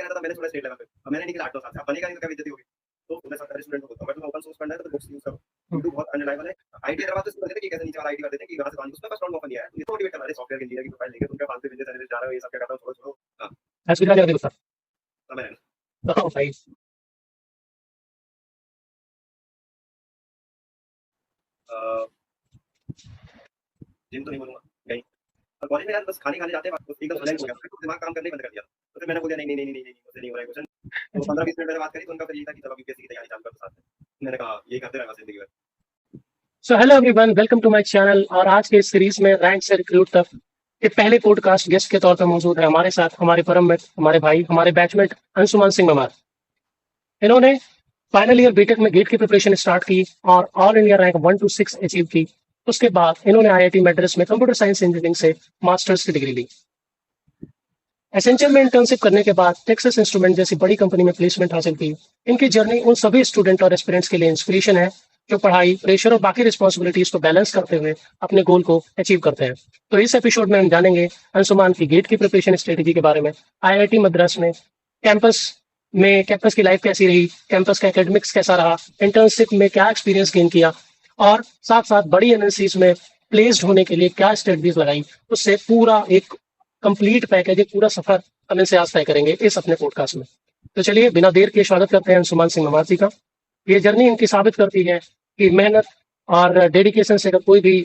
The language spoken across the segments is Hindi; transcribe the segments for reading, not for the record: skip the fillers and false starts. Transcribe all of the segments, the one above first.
आता था, मैंने छोड़ा स्टेट लेवल पे। अब मैंने निकला 8-9 साल से, अब बनेगा नहीं तो क्या बेइज्जती होगी। तो मैं सरकारी स्टूडेंट को बोलता हूँ, अगर तुम्हें ओपन सोर्स पढ़ना है तो बुक्स यूज़ करो। यूट्यूब बहुत अनरिलायबल है। आईटी हैदराबाद तो इसमें कहते थे कि कैसे नीचे वाला आईटी कर देते हैं कि वहाँ से कौन उसमें फर्स्ट राउंड ऑफर नहीं आया। तो इसको मोटिवेट करना है सॉफ्टवेयर इंजीनियर की प्रोफाइल लेके तुम क्या फालतू बिजनेस एनालिस्ट जा रहे हो, ये सब क्या कर रहे हो, छोड़ो छोड़ो। हाँ, हॉस्पिटल जाके बता समय है। भाई। जिम तो नहीं बोलूँगा, कहीं। और कॉलेज में यार बस खाने-खाने जाते हैं, बस एकदम साइलेंट हो गया। फिर दिमाग काम करना ही बंद कर दिया। तो फिर मैंने बोला नहीं, नहीं, नहीं, नहीं, नहीं, मुझसे नहीं हो रहा है क्वेश्चन। तो 15-20 मिनट मैंने बात करी तो उनका फिर यही था कि चलो अब यूपीएससी की तैयारी चालू करो साथ में। मैंने कहा यही करते रहना जिंदगी भर। So hello everyone, welcome to my channel. और आज के इस सीरीज में रैंक से रिक्रूट तक के पहले पॉडकास्ट गेस्ट के तौर पर मौजूद है हमारे साथ हमारे परम मित्र, हमारे भाई, हमारे बैचमेट अंशुमान सिंह ममार। इन्होंने फाइनल ईयर बीटेक में गेट की प्रिपरेशन स्टार्ट की और all India rank 1 to 6 achieve की। उसके बाद इन्होंने आईआईटी मद्रास में कंप्यूटर साइंस इंजीनियरिंग से मास्टर्स की डिग्री ली। एसेंशियल में इंटर्नशिप करने के बाद टेक्सास इंस्ट्रूमेंट जैसी बड़ी कंपनी में प्लेसमेंट हासिल की। इनकी जर्नी उन सभी स्टूडेंट और एस्पिरेंट्स के लिए इंस्पिरेशन है जो पढ़ाई, प्रेशर और बाकी रिस्पॉन्सिबिलिटीज को बैलेंस करते हुए अपने गोल को अचीव करते हैं। तो इस एपिसोड में हम जानेंगे अंशुमान की गेट की प्रिपरेशन स्ट्रेटेजी के बारे में, आईआईटी मद्रास में कैंपस की लाइफ कैसी रही, कैंपस का एकेडमिक्स कैसा रहा, इंटर्नशिप में क्या एक्सपीरियंस गेन किया और साथ साथ बड़ी एमएनसीज में प्लेस्ड होने के लिए क्या स्ट्रेटजीज लगाई। उससे पूरा एक कंप्लीट पैकेज, एक पूरा सफर हम इनसे आज तय करेंगे इस अपने पॉडकास्ट में। तो चलिए बिना देर के स्वागत करते हैं अंशुमान सिंह ममार जी का। ये जर्नी इनकी साबित करती है कि मेहनत और डेडिकेशन से अगर कोई भी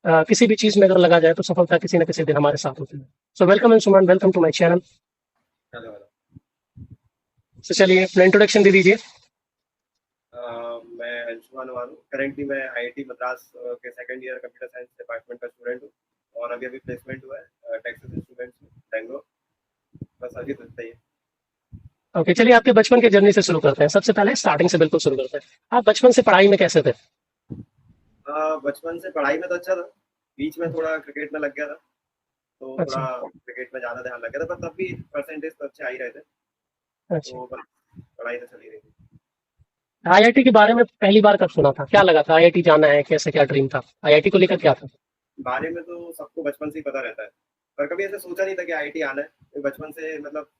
किसी भी चीज में अगर लगा जाए तो सफलता किसी न किसी दिन हमारे साथ होती है। So welcome Anshuman, welcome to my channel. Hello, hello. तो चलिए अपना इंट्रोडक्शन दे दीजिए। मैं अंशुमान हूँ। करेंटली मैं आईआईटी मद्रास के second year computer science department का स्टूडेंट हूँ और अभी अभी प्लेसमेंट हुआ है टेक्सास इंस्ट्रूमेंट्स में, बैंगलोर। बस अभी तो इतना ही है। ओके, चलिए आपके बचपन के जर्नी से शुरू करते हैं। सबसे पहले स्टार्टिंग से बिल्कुल शुरू करते हैं। आप बचपन से पढ़ाई में कैसे थे? बचपन से पढ़ाई में तो अच्छा था, बीच में थोड़ा क्रिकेट में लग गया था, तो अच्छा थोड़ा क्रिकेट में ज़्यादा ध्यान लग गया था, पर तब भी परसेंटेज तो अच्छे आ ही रहे थे, अच्छा। तो बस पढ़ाई तो चली रही थी। आईआईटी के बारे में पहली बार कब सुना था? क्या लगा था आईआईटी जाना है? कैसे, क्या ड्रीम था आईआईटी को लेकर, क्या था? बारे में तो सबको बचपन से ही पता रहता है, पर कभी ऐसे सोचा नहीं था कि आईआईटी आना है। तो बचपन से मतलब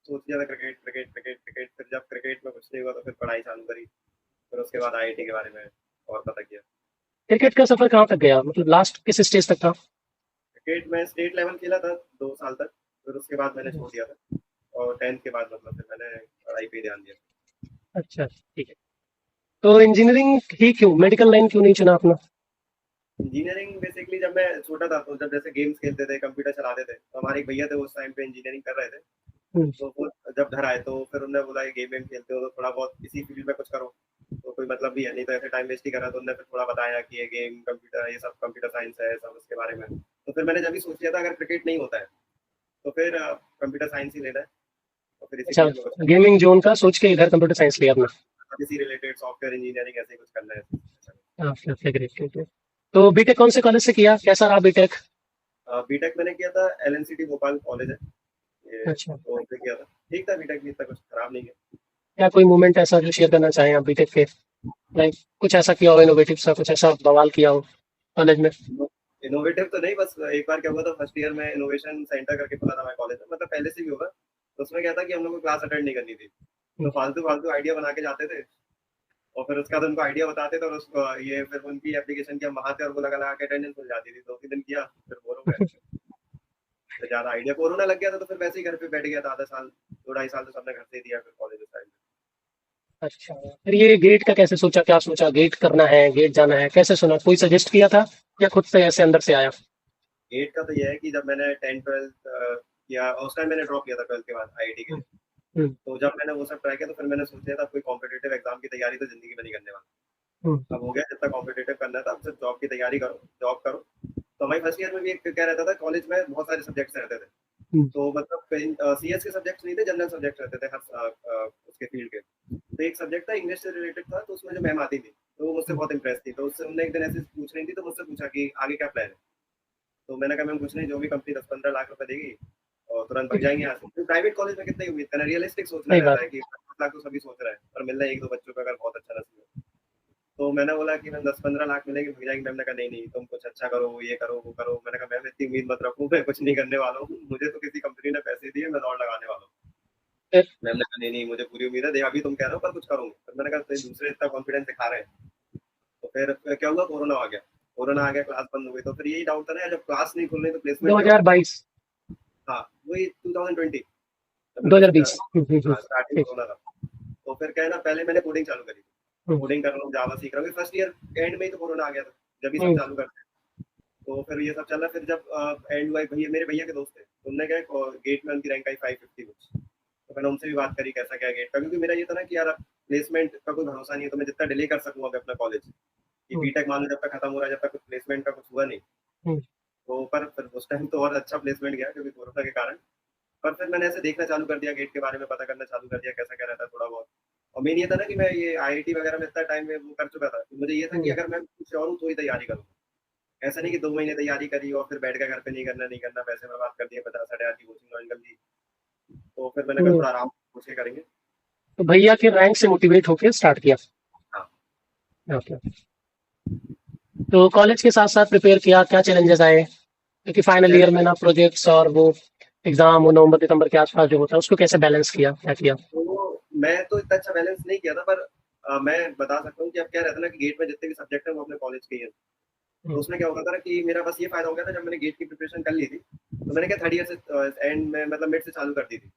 सोच लिया था क्रिकेट क्रिकेट क्रिकेट क्रिकेट, फिर जब क्रिकेट में कुछ नहीं हुआ तो फिर पढ़ाई चालू करी, फिर उसके बाद आईआईटी के बारे में और पता किया। क्रिकेट का सफर कहाँ तक गया, मतलब लास्ट किस स्टेज तक था? क्रिकेट में स्टेट लेवल खेला था 2 साल तक, फिर उसके बाद मैंने छोड़ दिया था और 10th के बाद मतलब फिर मैंने पढ़ाई पे ध्यान दिया। अच्छा, ठीक है। तो इंजीनियरिंग ही क्यों, मेडिकल लाइन क्यों नहीं चुना अपना? इंजीनियरिंग बेसिकली जब मैं छोटा था तो जब जैसे गेम्स खेलते थे, कंप्यूटर चलाते थे, तो हमारे एक भैया थे उस टाइम पे इंजीनियरिंग कर रहे थे। हम्म, तो वो जब घर आए तो फिर उन्होंने बोला गेम वेम खेलते हो तो थोड़ा बहुत इसी फील्ड में कुछ करो, तो कोई मतलब भी है नहीं, तो ऐसे टाइम वेस्ट ही करा। तो उन्होंने फिर थोड़ा बताया कि ये गेम कंप्यूटर, ये सब कंप्यूटर साइंस है, सब उसके बारे में। तो फिर मैंने जब भी सोच लिया था अगर क्रिकेट नहीं होता है तो फिर कंप्यूटर साइंस ही लेना है, और फिर इसी अच्छा, फील्ड में कुछ गेमिंग जोन का सोच के इधर कंप्यूटर साइंस लिया अपना। इसी रिलेटेड सॉफ्टवेयर इंजीनियरिंग ऐसे ही कुछ करना है। Okay, great great. तो बीटेक कौन से कॉलेज से किया, कैसा रहा बीटेक? बीटेक मैंने किया था एलएनसीटी भोपाल कॉलेज है ये, अच्छा, तो उनसे किया था। ठीक था, बीटेक भी इतना कुछ खराब नहीं है। क्या कोई मोमेंट ऐसा जो शेयर करना चाहें आप बीटेक के, लाइक कुछ ऐसा किया हो इनोवेटिव सा, कुछ ऐसा बवाल किया हो कॉलेज में? इनोवेटिव तो नहीं, बस एक बार क्या हुआ था फर्स्ट ईयर में, इनोवेशन सेंटर करके खुला था हमारे कॉलेज में, मतलब पहले से भी होगा। तो उसमें क्या था कि हम लोग को क्लास अटेंड नहीं करनी थी, तो फालतू फालतू आइडिया बना के जाते थे, और फिर उसके बाद उनको आइडिया बताते थे और उसको ये फिर उनकी एप्लीकेशन की हम वहां थे और वो लगा लगा के अटेंडेंस मिल जाती थी। 2 3 दिन किया फिर बोर हो गए, फिर ज्यादा आइडिया कोरोना लग गया था तो फिर वैसे ही घर पे बैठ गया था आधा साल, 2 2.5 साल तो सबने घर से ही दिया फिर कॉलेज टाइम। अच्छा, फिर ये गेट का कैसे सोचा, क्या सोचा गेट करना है, गेट जाना है, कैसे सुना, कोई सजेस्ट किया था या खुद से ऐसे अंदर से आया? गेट का तो ये है कि जब मैंने 10 12 किया, उस टाइम मैंने ड्रॉप किया था 12th के बाद आईआईटी के हम्म, लिए। हम्म, तो जब मैंने वो सब ट्राई किया तो फिर मैंने सोच लिया था कोई कॉम्पिटेटिव एग्जाम की तैयारी तो जिंदगी में नहीं करने वाला। हम्म, अब हो गया, जितना कॉम्पिटेटिव करना था अब सिर्फ जॉब की तैयारी करो, जॉब करो। तो हमारी फर्स्ट ईयर में भी एक क्या रहता था, कॉलेज में बहुत सारे सब्जेक्ट्स रहते थे। हम्म, तो मतलब सीएस के सब्जेक्ट्स नहीं थे, जनरल सब्जेक्ट्स रहते थे हर उसके फील्ड के। तो एक सब्जेक्ट था इंग्लिश से रिलेटेड था, तो उसमें जो मैम आती थी तो वो मुझसे हम्म, बहुत इंप्रेस थी, तो उससे उन्होंने एक दिन ऐसे पूछ रही थी तो मुझसे पूछा कि आगे क्या प्लान है। तो मैंने कहा मैम कुछ नहीं, जो भी कंपनी 10 15 लाख रुपए देगी और तुरंत भाग जाएंगे यहाँ से। तो प्राइवेट कॉलेज में कितनी उम्मीद करना, रियलिस्टिक सोचना सही रहता बात। है कि 50 लाख तो सभी सोच रहे हैं और मिल रहा है एक दो बच्चों का अगर बहुत अच्छा नसीब है। तो मैंने बोला कि मैम 10 15 लाख मिलेगी भाग जाएंगे। मैम ने कहा नहीं नहीं, तुम कुछ अच्छा करो, ये करो वो करो। मैंने कहा मैम इतनी उम्मीद मत रखूँ, मैं कुछ नहीं करने वाला हूँ, मुझे तो किसी कंपनी ने पैसे दिए, मैं दौड़ लगाने वाला हूँ। फिर मैम ने कहा नहीं नहीं मुझे पूरी उम्मीद है, देख अभी तुम कह रहे हो पर कुछ करूंगा। फिर मैंने कहा तो दूसरे इतना कॉन्फिडेंस दिखा रहे हैं। तो फिर क्या हुआ, कोरोना आ गया। कोरोना आ गया, क्लास बंद हो गई। तो फिर यही डाउट था ना, जब क्लास नहीं खुल रही तो प्लेसमेंट क्या होगा। 2022, हाँ वही 2020, जब मेरा 2020। हाँ स्टार्टिंग ठीक। कोरोना था। तो फिर क्या है ना, पहले मैंने कोडिंग चालू करी। हम्म, कोडिंग कर रहा हूँ, जावा सीख रहा हूँ। फर्स्ट ईयर एंड में ही तो कोरोना आ गया था, जब ये सब हम्म, चालू करते हैं। तो फिर ये सब चला। फिर जब एंड हुआ, भैया मेरे भैया के दोस्त थे, तो उनने क्या गेट में उनकी रैंक आई 550 कुछ। तो मैंने उनसे भी बात करी कैसा क्या गेट का, क्योंकि मेरा ये था ना कि यार प्लेसमेंट का कोई भरोसा नहीं है, तो मैं जितना डिले कर सकूँ अगर अपना कॉलेज कि हम्म, बीटेक मान लो जब तक खत्म हो रहा है, जब तक कुछ प्लेसमेंट का कुछ हुआ नहीं। हम्म, तो पर फिर उस टाइम तो और अच्छा प्लेसमेंट गया क्योंकि कोरोना के कारण। पर फिर मैंने ऐसे देखना चालू कर दिया, गेट के बारे में पता करना चालू कर दिया कैसा क्या रहता है थोड़ा बहुत। और मेन ये था ना कि मैं ये आईआईटी वगैरह में इतना टाइम में वो कर चुका था, तो मुझे ये था कि हम्म, अगर मैं कुछ और हूँ तो ही तैयारी करूँ। ऐसा नहीं कि 2 महीने तैयारी करी और फिर बैठ के घर पे नहीं करना नहीं करना, पैसे बर्बाद कर दिए, 50-60 हज़ार की कोचिंग ज्वाइन कर ली। तो फिर मैंने कहा हम्म। थोड़ा आराम पूछ के करेंगे। तो भैया के रैंक से मोटिवेट होकर स्टार्ट किया। हाँ। ओके। तो कॉलेज के साथ साथ प्रिपेयर किया, क्या चैलेंजेस आए? क्योंकि फाइनल ईयर चैलेंज में ना प्रोजेक्ट्स और वो एग्जाम वो नवंबर दिसंबर के आसपास जो होता है उसको कैसे बैलेंस किया, क्या किया? तो मैं तो इतना अच्छा बैलेंस नहीं किया था, पर मैं बता सकता हूँ कि अब क्या रहता है ना कि गेट में जितने भी सब्जेक्ट है वो अपने कॉलेज के ही है। तो हम्म, उसमें क्या होता था ना कि मेरा बस ये फायदा हो गया था, जब मैंने गेट की प्रिपरेशन कर ली थी तो मैंने क्या थर्ड ईयर से एंड में मतलब मिड से चालू कर दी थी।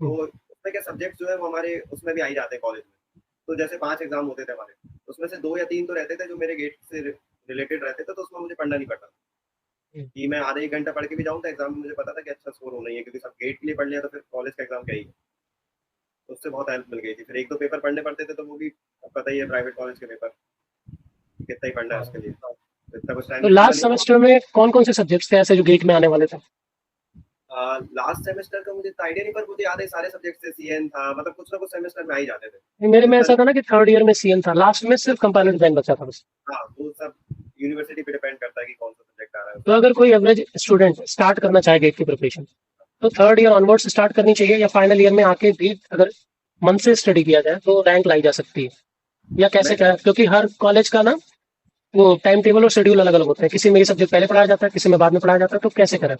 हम्म, तो उसमें क्या सब्जेक्ट जो है वो हमारे उसमें भी आ ही जाते हैं कॉलेज में। तो जैसे 5 एग्जाम होते थे हमारे, उसमें से 2 या 3 तो रहते थे जो मेरे गेट से रिलेटेड रहते थे, तो उसमें मुझे पढ़ना नहीं पड़ता हम्म, कि मैं आधा 1 घंटा पढ़ के भी जाऊँ तो एग्जाम में मुझे पता था कि अच्छा स्कोर होना ही है, क्योंकि सब गेट के लिए पढ़ लिया तो फिर कॉलेज का एग्जाम क्या ही है। तो उससे बहुत हेल्प मिल गई थी। फिर 1-2 पेपर पढ़ने पड़ते थे, तो वो भी पता ही है प्राइवेट कॉलेज के पेपर कितना ही पढ़ना है उसके हाँ। लिए, तो इतना कुछ टाइम तो मिलता लास्ट नहीं है। सेमेस्टर में कौन कौन से सब्जेक्ट्स थे ऐसे जो गेट में आने वाले थे? लास्ट सेमेस्टर का मुझे इतना आइडिया नहीं, पर मुझे याद है सारे सब्जेक्ट से सीएन था, मतलब कुछ ना कुछ सेमेस्टर में आ ही जाते थे, मेरे तो में इतना ऐसा नहीं। था ना कि थर्ड ईयर में सीएन था, लास्ट में सिर्फ कंपाइलर डिजाइन बचा था बस। हाँ वो सब यूनिवर्सिटी पे डिपेंड करता है कि कौन सा सब्जेक्ट आ रहा है तो उसमें। अगर कोई एवरेज स्टूडेंट स्टार्ट करना चाहे गेट की प्रिपरेशन, तो थर्ड ईयर ऑनवर्ड स्टार्ट करनी चाहिए या फाइनल ईयर में आके भी अगर मन से स्टडी किया जाए तो रैंक लाई जा सकती है? या कैसे मैं क्या, क्योंकि हर कॉलेज का ना वो टाइम टेबल और शेड्यूल अलग अलग होते हैं, किसी में ये सब्जेक्ट पहले पढ़ाया जाता है, किसी में बाद में पढ़ाया जाता है, तो कैसे करें?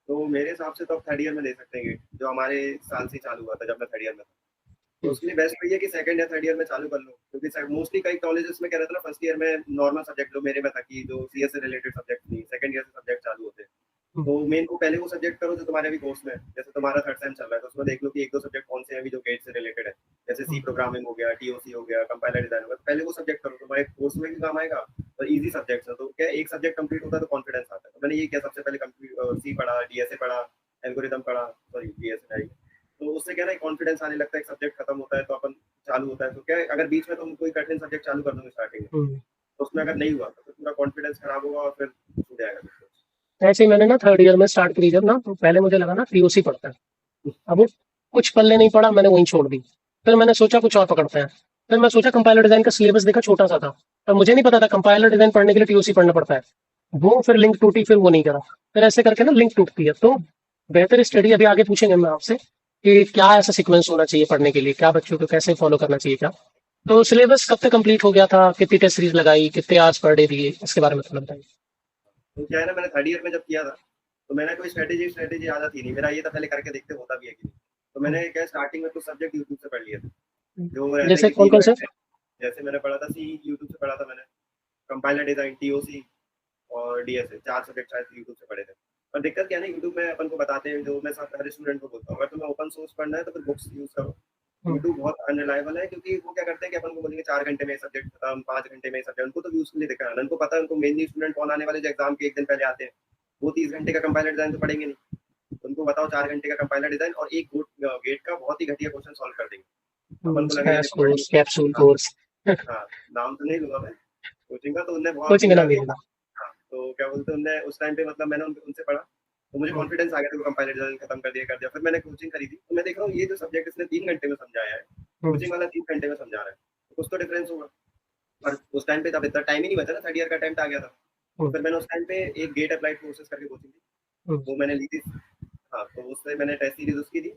तो मेरे हिसाब से तो आप थर्ड ईयर में दे सकते हैं, जो हमारे साल से ही चालू हुआ था जब मैं थर्ड ईयर में था। तो हम्म, उसके लिए बेस्ट वही है कि सेकंड या थर्ड ईयर में चालू कर लो, क्योंकि मोस्टली कई कॉलेजेस में क्या रहता है ना, फर्स्ट ईयर में नॉर्मल सब्जेक्ट जो मेरे में था कि जो सीएस से रिलेटेड सब्जेक्ट नहीं, सेकंड ईयर से सब्जेक्ट चालू होते हैं। हम्म, तो मेन को पहले वो सब्जेक्ट करो जो तुम्हारे अभी कोर्स में है। जैसे तुम्हारा थर्ड सेम चल रहा है तो उसमें देख लो कि 1-2 सब्जेक्ट कौन से हैं अभी जो गेट से रिलेटेड है। जैसे सी हम्म, प्रोग्रामिंग हो गया, टीओसी हो गया, कंपाइलर डिजाइन हो गया, तो पहले वो सब्जेक्ट करो, तुम्हारे कोर्स में भी काम आएगा। और इजी सब्जेक्ट्स है तो क्या एक सब्जेक्ट कंप्लीट होता है तो कॉन्फिडेंस आता है। तो मैंने ये किया, सबसे पहले सी पढ़ा, डीएसए पढ़ा, एल्गोरिदम पढ़ा, सॉरी डीएसए नहीं। तो उससे क्या है ना कॉन्फिडेंस आने लगता है, एक सब्जेक्ट खत्म होता है तो अपन चालू होता है। तो क्या है, अगर बीच में तुम कोई कठिन सब्जेक्ट चालू कर दोगे स्टार्टिंग में, हम्म। तो उसमें अगर नहीं हुआ तो फिर पूरा कॉन्फिडेंस खराब होगा और फिर छूट जाएगा सब कुछ। ऐसे ही मैंने ना थर्ड ईयर में स्टार्ट करी जब ना, तो पहले मुझे लगा ना पीओसी पढ़ता है। अब वो कुछ पल्ले नहीं पड़ा, मैंने वहीं छोड़ दी। फिर मैंने सोचा कुछ और पकड़ते हैं। फिर मैं सोचा कंपाइलर डिजाइन का सिलेबस देखा, छोटा सा था। पर मुझे नहीं पता था कंपाइलर डिजाइन पढ़ने के लिए टीओसी पढ़ना पड़ता है। वो फिर लिंक टूटी, फिर वो नहीं करा। फिर ऐसे करके ना लिंक टूटती है। तो बेहतर स्टडी अभी आगे पूछेंगे हम आपसे कि क्या ऐसा सीक्वेंस होना चाहिए पढ़ने के लिए, क्या बच्चों को कैसे फॉलो करना चाहिए, क्या। तो सिलेबस कब तक कंप्लीट हो गया था, कितनी टेस्ट सीरीज लगाई, कितने आवर्स पर डे दिए, इसके बारे में थोड़ा बताइए। तो क्या है ना, मैंने थर्ड ईयर में जब किया था तो मैंने कोई स्ट्रेटेजी ज्यादा थी नहीं, मेरा ये था पहले करके देखते होता भी है कि नहीं। तो मैंने क्या स्टार्टिंग में कुछ सब्जेक्ट यूट्यूब से पढ़ लिए थे जो रहते हैं जैसे कि कौन सी कौन में से? रहते हैं। जैसे मैंने पढ़ा था सी, यूट्यूब से पढ़ा था मैंने। कंपाइलर डिजाइन, टीओसी और डीएसए, 4 सब्जेक्ट शायद यूट्यूब से पढ़े थे। पर दिक्कत क्या है ना, यूट्यूब में अपन को बताते हैं, जो मैं सब हर स्टूडेंट को बोलता हूँ, अगर तुम्हें ओपन सोर्स पढ़ना है तो फिर बुक्स यूज करो। हम्म, यूट्यूब बहुत अनरिलायबल है, क्योंकि वो क्या करते हैं कि अपन को बोलेंगे 4 घंटे में सब्जेक्ट खत्म, 5 घंटे में सब्जेक्ट, उनको तो व्यूज के लिए देखा है, उनको पता है उनको मेनली स्टूडेंट कौन आने वाले जो एग्जाम के 1 दिन पहले आते हैं। वो 30 घंटे का कंपाइलर डिजाइन तो पढ़ेंगे नहीं। उनको बताओ 4 घंटे का कंपाइलर डिजाइन और एक गेट का बहुत ही घटिया क्वेश्चन सॉल्व कर देंगे। अपन को लगेगा क्रैश देखो बड़ी। कोर्स, कैप्सूल हाँ। कोर्स। हाँ, नाम तो नहीं लूंगा मैं कोचिंग का, तो उनने बहुत कोचिंग का मेरा नाम नहीं लेना। हाँ, तो क्या बोलते हैं उनने उस टाइम पे, मतलब मैंने उनसे पढ़ा तो मुझे हम्म, कॉन्फिडेंस आ गया था, कंपाइलर डिजाइन खत्म कर दिया। फिर मैंने कोचिंग खरीदी तो मैं देख रहा हूँ ये जो सब्जेक्ट इसने 3 घंटे में समझाया है, हम्म, कोचिंग वाला 3 घंटे में समझा रहा है, तो कुछ तो डिफरेंस होगा। और उस टाइम पे तब इतना टाइम ही नहीं बचा ना, थर्ड ईयर का टाइम आ गया था। तो हम्म, फिर मैंने उस टाइम पे एक गेट अप्लाइड कोर्सेज करके कोचिंग दी, हम्म, वो मैंने ली थी। हाँ, तो उससे मैंने टेस्ट सीरीज उसकी दी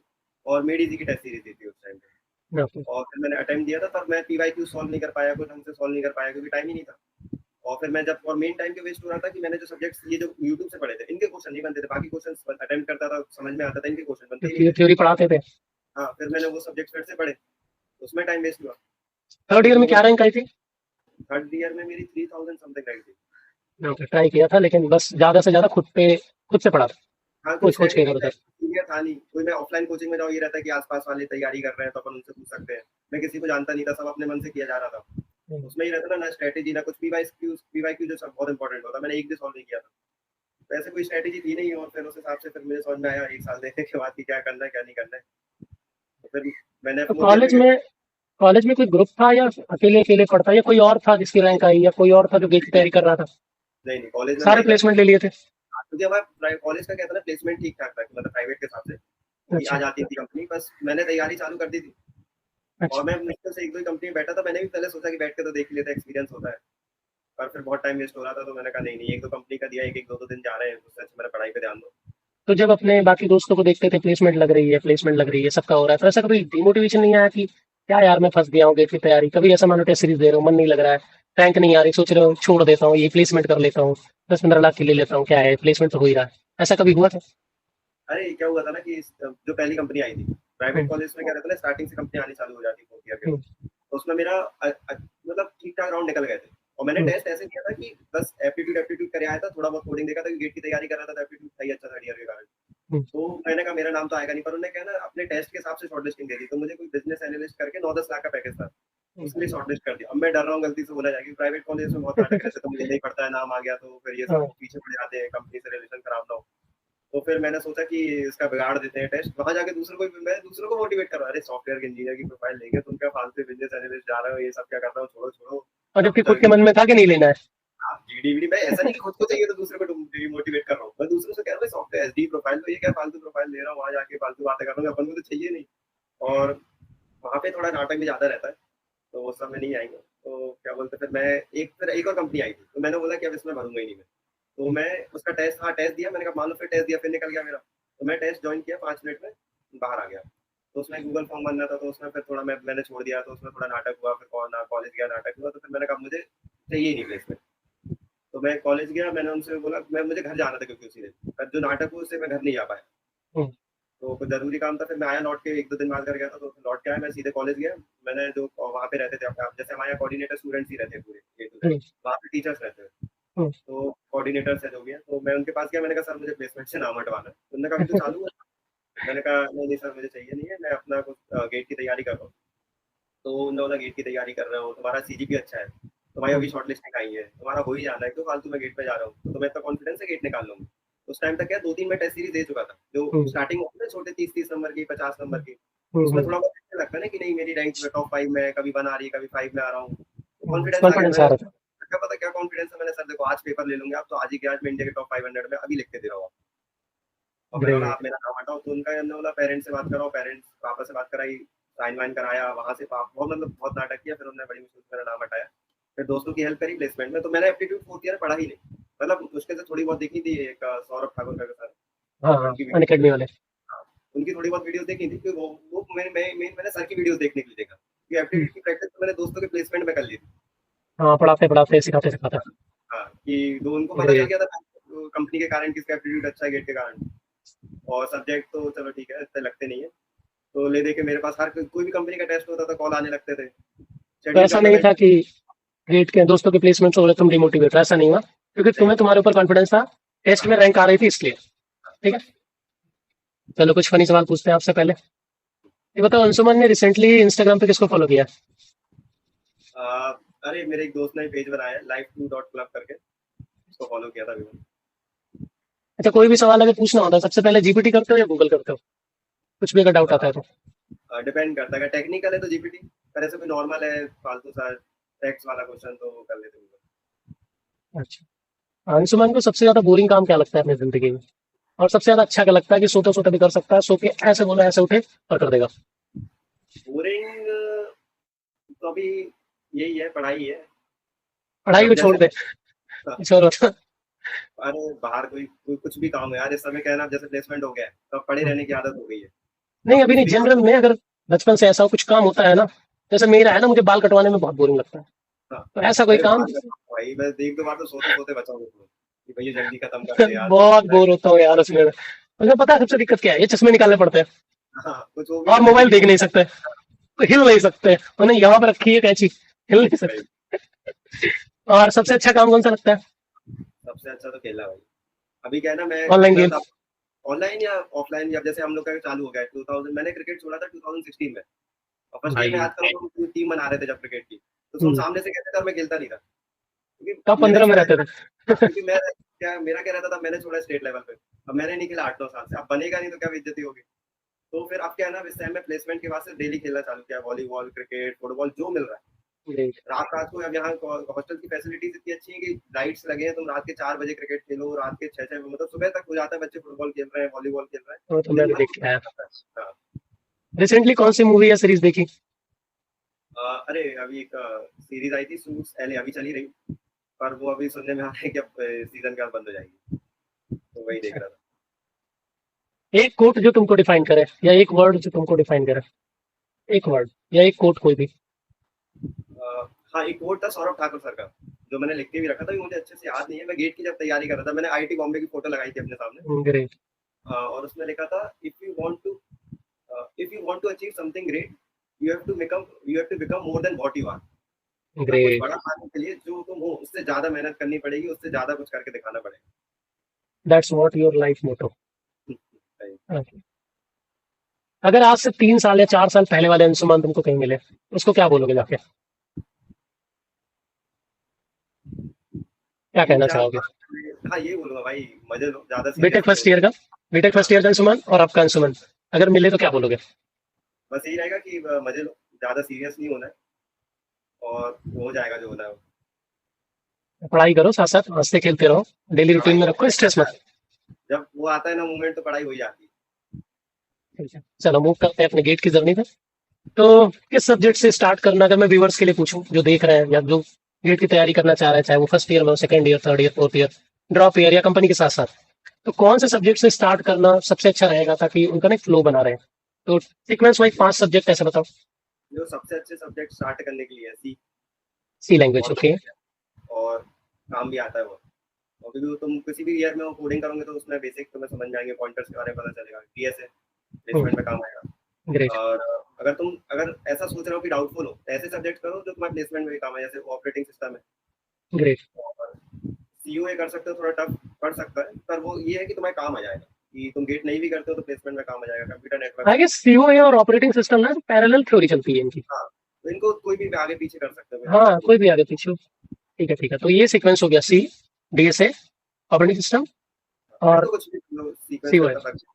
और मेडी जी की टेस्ट सीरीज दी थी उस टाइम पे। ओके। और फिर मैंने अटेम्प्ट दिया था, पर मैं पीवाईक्यू सॉल्व नहीं कर पाया, कोई ढंग से सॉल्व नहीं कर पाया क्योंकि टाइम ही नहीं था। और फिर मैं जब और मेन टाइम के वेस्ट हो रहा था कि मैंने जो सब्जेक्ट्स ये जो यूट्यूब से पढ़े थे इनके क्वेश्चन नहीं बनते थे, बाकी क्वेश्चन अटेम्प्ट करता था, समझ में आता था, इनके क्वेश्चन बनते ही नहीं क्योंकि थे। थ्योरी पढ़ाते थे। हाँ, फिर मैंने वो सब्जेक्ट फिर से पढ़े, उसमें टाइम वेस्ट हुआ। थर्ड ईयर में क्या रैंक आई थी? थर्ड ईयर में मेरी 3000 समथिंग आई थी। ओके, ट्राई किया था लेकिन बस ज्यादा से ज्यादा खुद से पढ़ा था, हाँ, कोई खोज खोज के स्ट्रेटेजी इधर उधर। क्लियर था नहीं, कोई मैं ऑफलाइन कोचिंग में जाऊँ ये रहता है कि आस-पास वाले तैयारी कर रहे हैं तो अपन उनसे पूछ सकते हैं। मैं किसी को जानता नहीं था, सब अपने मन से किया जा रहा था। उसमें ये रहता था ना स्ट्रेटेजी ना कुछ पीवाईक्यू जो सब बहुत इंपॉर्टेंट होता है, मैंने एक भी सॉल्व नहीं किया था। तो ऐसे कोई स्ट्रेटेजी थी नहीं और फिर उस हिसाब से फिर मुझे समझ में आया 1 साल देखने के बाद कि क्या करना है, क्या नहीं करना है। तो फिर मैंने तो मोतिहारी में कॉलेज में कोई ग्रुप था या अकेले अकेले पढ़ता, या कोई और था जिसकी रैंक आई, या कोई और था जो गेट की तैयारी कर रहा था? नहीं, नहीं कॉलेज में मैं सारे ही था। प्लेसमेंट ले लिए थे? क्योंकि हमारा कॉलेज का क्या था ना प्लेसमेंट ठीक-ठाक था मतलब प्राइवेट के हिसाब से, कि आ अच्छा जाती थी कंपनी बस मैंने तैयारी चालू कर दी थी। और अच्छा। मैं मुश्किल से 1-2 ही कंपनी में बैठा था, मैंने भी पहले सोचा कि बैठ के तो देख ही लेते हैं, एक्सपीरियंस होता है। पर फिर बहुत टाइम वेस्ट हो रहा था तो मैंने कहा नहीं, नहीं 1-2 कंपनी का दिया, 1-1 2-2 दिन जा रहे हैं, उससे अच्छा मेरा पढ़ाई पे ध्यान दो। तो जब अपने बाकी दोस्तों को देखते थे प्लेसमेंट लग रही है, प्लेसमेंट लग रही है, सबका हो रहा है, तो ऐसा कभी डिमोटिवेशन नहीं आया कि क्या यार मैं फंस गया हूँ गेट की तैयारी? कभी ऐसा मान लो टेस्ट सीरीज दे रहा हूँ, मन नहीं लग रहा है, रैंक नहीं आ रही, सोच रहे हो छोड़ देता हूँ, ये प्लेसमेंट कर लेता हूँ, 10-15 लाख की ले लेता हूँ, क्या है प्लेसमेंट तो हो ही रहा है, ऐसा कभी हुआ था? अरे क्या हुआ था ना कि जो पहली कंपनी आई थी, प्राइवेट हम्म, कॉलेज में क्या रहता है ना स्टार्टिंग से कंपनी आनी चालू हो जाती है 4th ईयर के हम्म, बाद। तो उसमें मेरा मतलब ठीक-ठाक राउंड निकल गए थे। और मैंने हम्म, टेस्ट ऐसे किया था कि बस एप्टीट्यूड एप्टीट्यूड करके आया था, थोड़ा बहुत कोडिंग देखा था कि गेट की तैयारी कर रहा था तो एप्टीट्यूड था ही अच्छा 3rd ईयर के कारण। हम्म, तो मैंने कहा मेरा नाम तो आएगा नहीं, पर उन्होंने क्या है ना अपने टेस्ट के हिसाब से शॉर्टलिस्टिंग दे दी। तो मुझे कोई बिज़नेस एनालिस्ट करके 9-10 लाख का पैकेज था। हम्म। उसके लिए शॉर्टलिस्ट कर दिया। अब मैं डर रहा हूँ गलती से बोला जाए क्योंकि प्राइवेट कॉलेज में बहुत नाटक रहते हैं, तुम्हें लेना ही पड़ता है, नाम आ गया तो फिर ये सब हाँ, पीछे पड़ जाते हैं, कंपनी से रिलेशन खराब ना हो। तो फिर मैंने सोचा कि इसका बिगाड़ देते हैं टेस्ट, वहाँ जाके मैं दूसरों को मोटिवेट कर रहा अरे सॉफ्टवेयर के इंजीनियर की प्रोफाइल लेंगे, तुम क्या फालतू बिज़नेस एनालिस्ट जा रहे हो, ये सब क्या कर रहा हो, छोड़ो, छोड़ो। और सब जबकि खुद के मन में था कि नहीं लेना है। हाँ, जीडीवी मैं ऐसा नहीं कि खुद को चाहिए तो दूसरे को डिमोटिवेट कर रहा हूँ। मैं दूसरों से कह रहा हूँ सॉफ्टवेयर एसडी प्रोफाइल लो, ये क्या फालतू प्रोफाइल ले रहा हूँ, वहाँ जाके फालतू बातें कर रहा हूँ, अपन को तो चाहिए नहीं। और वहाँ पे थोड़ा नाटक भी ज़्यादा रहता है, तो वो सब में नहीं आएँगे। तो क्या बोलते हैं फिर मैं फिर एक और कंपनी आई थी, तो मैंने बोला कि अब इसमें भरूँगा ही नहीं मैं। तो मैं उसका टेस्ट दिया, मैंने कहा मान लो फिर टेस्ट दिया, फिर निकल गया मेरा। तो मैं टेस्ट जॉइन किया 5 मिनट में बाहर आ गया। तो उसमें गूगल फॉर्म भरना था, तो उसमें फिर थोड़ा मैंने छोड़ दिया, तो उसमें थोड़ा नाटक हुआ, फिर कॉलेज गया नाटक हुआ, तो फिर मैंने कहा मुझे चाहिए ही नहीं प्लेसमेंट। तो मैं कॉलेज गया, मैंने उनसे बोला मुझे घर जाना था क्योंकि उसी दिन। पर जो नाटक हुआ उससे मैं घर नहीं आ पाया। हम्म, तो कुछ ज़रूरी काम था, फिर मैं आया लौट के 1-2 दिन बाद घर गया था, तो लौट के आया, मैं सीधे कॉलेज गया। मैंने जो वहाँ पे रहते थे जैसे हमारे यहाँ कोऑर्डिनेटर स्टूडेंट्स ही रहते हैं पूरे ए टू ज़ेड, हम्म, वहाँ पे टीचर्स रहते हैं। हम्म, तो कोऑर्डिनेटर्स है जो भी है, तो मैं उनके पास गया, मैंने कहा सर मुझे प्लेसमेंट से नाम हटवाना है। तो उन्होंने कहा अभी तो चालू है। मैंने कहा नहीं, नहीं सर मुझे चाहिए नहीं है, मैं अपना कुछ गेट की तैयारी कर रहा हूँ। तो उन्होंने बोला गेट की तैयारी कर रहे हो, तुम्हारा सीजीपी अच्छा है, तुम्हारी हम्म, अभी शॉर्टलिस्टिंग आई है, तुम्हारा हो ही जाना है, क्यों फालतू मैं गेट पे जा रहा हूँ, तो तुम्हें इतना कॉन्फिडेंस है गेट निकाल लूंगा। उस टाइम तक क्या 2-3 मैं टेस्ट सीरीज दे चुका था, जो हम्म, स्टार्टिंग होती है ना छोटे 30-30 नंबर की, 50 नंबर की। उसमें हम्म, थोड़ा बहुत अच्छा लगता है ना कि नहीं मेरी रैंक में टॉप 5 में कभी 1 आ रही है, कभी 5 में आ रहा हूँ, तो कॉन्फिडेंस आ गया। कॉन्फिडेंस आ रहा था। क्या पता क्या कॉन्फिडेंस है, मैंने सर देखो आज पेपर ले लूंगे आप, तो आज ही के आज मैं इंडिया के टॉप 500 में अभी लिख के दे रहा हूँ। और मैंने बोला आप ग्रेट। मेरा नाम हटाओ, तो उनका हमने बोला पेरेंट्स से बात कराओ, पेरेंट्स पापा से बात कराई, साइन वाइन कराया, वहाँ से बहुत मतलब बहुत नाटक किया, फिर उन्होंने बड़ी मुश्किल से मेरा नाम हटाया। फिर दोस्तों की हेल्प करी प्लेसमेंट में, तो मैंने एप्टीट्यूड 4th ईयर पढ़ा ही नहीं, मतलब मुश्किल से थोड़ी बहुत देखी थी, एक सौरभ ठाकुर का सर, हाँ हाँ, उनकी अनअकैडमी वाले। हाँ, उनकी थोड़ी बहुत वीडियोस देखी थी, क्योंकि वो मैंने सर की वीडियोस देखने के लिए देखा, कि हम्म, एप्टीट्यूड की प्रैक्टिस तो मैंने दोस्तों के प्लेसमेंट में कर ली थी। हाँ, पढ़ाते पढ़ाते सिखाते सिखाते। हाँ, कि तो उनको पता चल ग्रेट। गया था कंपनी के कारण किसका एप्टीट्यूड अच्छा है गेट के कारण। और सब्जेक्ट तो चलो ठीक है, इतने लगते नहीं है। तो ले दे के मेरे पास हर कोई भी कंपनी का टेस्ट होता था, कॉल आने लगते थे। तो शेड्यूल ऐसा करता नहीं था। था कि गेट के दोस्तों के प्लेसमेंट्स हो रहे तुम डिमोटिवेट, ऐसा नहीं हुआ, क्योंकि नहीं, तुम्हें तुम्हारे ऊपर कॉन्फिडेंस था, टेस्ट में रैंक आ रही थी इसलिए। ठीक है, चलो कुछ फनी सवाल पूछते हैं आपसे पहले। ये बताओ, अंशुमन ने रिसेंटली इंस्टाग्राम पे किसको फॉलो किया? अरे मेरे एक दोस्त ने पेज बनाया है life2.club करके, उसको फॉलो किया था अभी मैंने। अच्छा, कोई भी सवाल अगर पूछना होता है सबसे पहले जीपीटी करते हो या गूगल करते हो, कुछ भी अगर डाउट आता है तो? डिपेंड करता है, अगर टेक्निकल है तो जीपीटी, पर ऐसे कोई नॉर्मल है फालतू सा टेक्स्ट वाला क्वेश्चन तो कर लेते हैं। अच्छा, अंशुमन को सबसे ज्यादा बोरिंग काम क्या लगता है अपनी जिंदगी में, और सबसे ज्यादा अच्छा क्या लगता है कि सोते सोते भी कर सकता है, सो के ऐसे बोला ऐसे उठे और कर देगा? बोरिंग तो अभी यही है, पढ़ाई है। पढ़ाई जब को छोड़ जैसे दे, छोड़ो। अरे बाहर कोई कुछ भी काम है यार, इस समय क्या है ना, जैसे प्लेसमेंट हो गया है तो अब पढ़े रहने की आदत हो गई है। नहीं, अब अभी कुछ नहीं, भी काम। जनरल में अगर बचपन से ऐसा कुछ काम होता है ना, जैसे मेरा है ना, मुझे बाल कटवाने में बहुत बोरिंग लगता है, हाँ, तो ऐसा कोई अरे काम। बाहर का भाई मैं एक दो बार तो सोते सोते बचा हूँ उसमें, कि भैया जल्दी खत्म कर दे यार। बहुत बोर होता हूँ यार उसमें। मुझे पता है सबसे दिक्कत क्या है, ये चश्मे निकालने पड़ते हैं। हाँ, कुछ वो भी और करने मोबाइल देंगे। देख नहीं सकते, हिल नहीं सकते, उन्हें यहाँ पर रखी है कैंची, हिल नहीं भाई, सकते। और सबसे अच्छा काम कौन सा लगता है? सबसे अच्छा तो खेलना भाई। अभी क्या है ना, मैं ऑनलाइन मैं गेम। बता, ऑनलाइन या ऑफलाइन, या जैसे हम लोग का चालू हो गया है 2000, मैंने क्रिकेट छोड़ा था 2016 में, और फर्स्ट ईयर में भाई। याद करो तो हम टीम बना रहे थे जब क्रिकेट की, तो हम हम्म, सामने से कहते थे और मैं खेलता नहीं था, टॉप क्योंकि मैंने 15 में छोड़ा। रहते थे। हाँ, क्योंकि मैं क्या, मेरा क्या रहता था, मैंने छोड़ा स्टेट लेवल पे, अब मैंने नहीं खेला 8-9 साल से, अब बनेगा नहीं तो क्या बेइज्जती होगी। तो फिर अब क्या है ना, इस टाइम में प्लेसमेंट के बाद से डेली खेलना चालू किया, वॉलीबॉल, क्रिकेट, फुटबॉल, जो मिल रहा है। ग्रेट। रात रात को, अब यहाँ हॉस्टल की फैसिलिटीज इतनी अच्छी है कि लाइट्स लगे हैं, तुम रात के 4 बजे क्रिकेट खेलो, रात के 6-6, मतलब सुबह तक हो जाता है, बच्चे फुटबॉल खेल रहे हैं, वॉलीबॉल खेल रहे तो हैं, मैं दिन भी भर देख के आया। होता है। हाँ। रिसेंटली कौन सी मूवी या सीरीज देखी? अरे अभी एक सीरीज आई थी सूट्स, एल अभी चली रही, पर वो अभी सुनने में आ रहा है कि अब सीजन के बाद बंद हो जाएगी, तो वही देख अच्छा। रहा था। एक कोट जो तुमको डिफाइन करे, या एक वर्ड जो तुमको डिफाइन करे, एक वर्ड या एक कोट कोई भी। हाँ, एक कोट था सौरभ ठाकुर सर का, जो मैंने लिख के भी रखा था, मुझे अच्छे से याद नहीं है, मैं गेट की जब तैयारी कर रहा था, मैंने आईआईटी बॉम्बे की फोटो लगाई थी अपने सामने। ग्रेट। और उसमें लिखा था, if you want to achieve something great, you have to become more than what you are. मतलब कुछ ग्रेट। बड़ा पाने के लिए जो तुम हो, उससे ज्यादा मेहनत करनी पड़ेगी, उससे ज्यादा कुछ करके दिखाना पड़ेगा। दैट्स व्हाट योर लाइफ मोटो। अगर आज से 3 साल या 4 साल पहले वाले अंशुमान तुमको कहीं मिले, उसको क्या बोलोगे जाके? क्या तीन कहना चार चाहोगे? साल में, हाँ ये बोलूंगा भाई, मजे लो, ज्यादा बीटेक सीरियस नहीं फर्स्ट होना। ईयर का, बीटेक हाँ, फर्स्ट ईयर का अंशुमान और आपका अंशुमान अगर मिले तो क्या बोलोगे? बस यही रहेगा कि मजे लो, ज्यादा सीरियस नहीं होना है, और हो जाएगा जो होना है। पढ़ाई करो, साथ साथ हंसते खेलते रहो, डेली पढ़ाई रूटीन में तो रखो, स्ट्रेस मत। जब वो आता है ना मोमेंट, तो पढ़ाई हो ही जाती है। ठीक है, चलो मूव करते हैं अपने गेट की जर्नी पे। तो किस सब्जेक्ट से स्टार्ट करना, अगर मैं व्यूवर्स के लिए पूछूं जो देख रहे हैं या जो गेट की तैयारी करना चाह रहे हैं, चाहे वो फर्स्ट ईयर में हो, second year, third year, fourth year, drop year या कंपनी के साथ साथ, तो कौन से सब्जेक्ट से स्टार्ट करना सबसे अच्छा रहेगा ताकि उनका ना फ्लो बना रहे? तो सीक्वेंस वाइज 5 सब्जेक्ट ऐसे बताओ। जो सबसे अच्छे सब्जेक्ट स्टार्ट करने के लिए है, सी, सी लैंग्वेज, बहुत ओके। बढ़िया है, और काम भी आता है वो। और क्योंकि तुम किसी भी ईयर में कोडिंग करोगे, तो उसमें बेसिक तुम्हें समझ में आएंगे, पॉइंटर्स के बारे में पता चलेगा, टीएस है, प्लेसमेंट में काम आएगा। ग्रेट। और अगर ऐसा सोच रहे हो कि डाउटफुल हो, तो ऐसे सब्जेक्ट करो जो तुम्हारे प्लेसमेंट में भी काम है, जैसे ऑपरेटिंग सिस्टम है, ग्रेट। और सीयूए कर सकते हो, थोड़ा टफ पड़ सकता है, पर वो ये है कि तुम्हें काम आ जाएगा, कि तुम गेट नहीं भी करते हो तो प्लेसमेंट में काम आ जाएगा, कंप्यूटर नेटवर्क आई है। गेस सीओए और ऑपरेटिंग सिस्टम ना पैरेलल थ्योरी चलती है इनकी। हाँ, तो इनको कोई भी आगे पीछे कर सकते हो, जहाँ हाँ, तक मुझे। कोई भी आगे पीछे हो। ठीक है, ठीक है, तो ये सीक्वेंस हो गया, सी, डीएसए, ऑपरेटिंग सिस्टम फिर और तो कुछ भी सीक्वेंस में सीओए। कर सकते हो।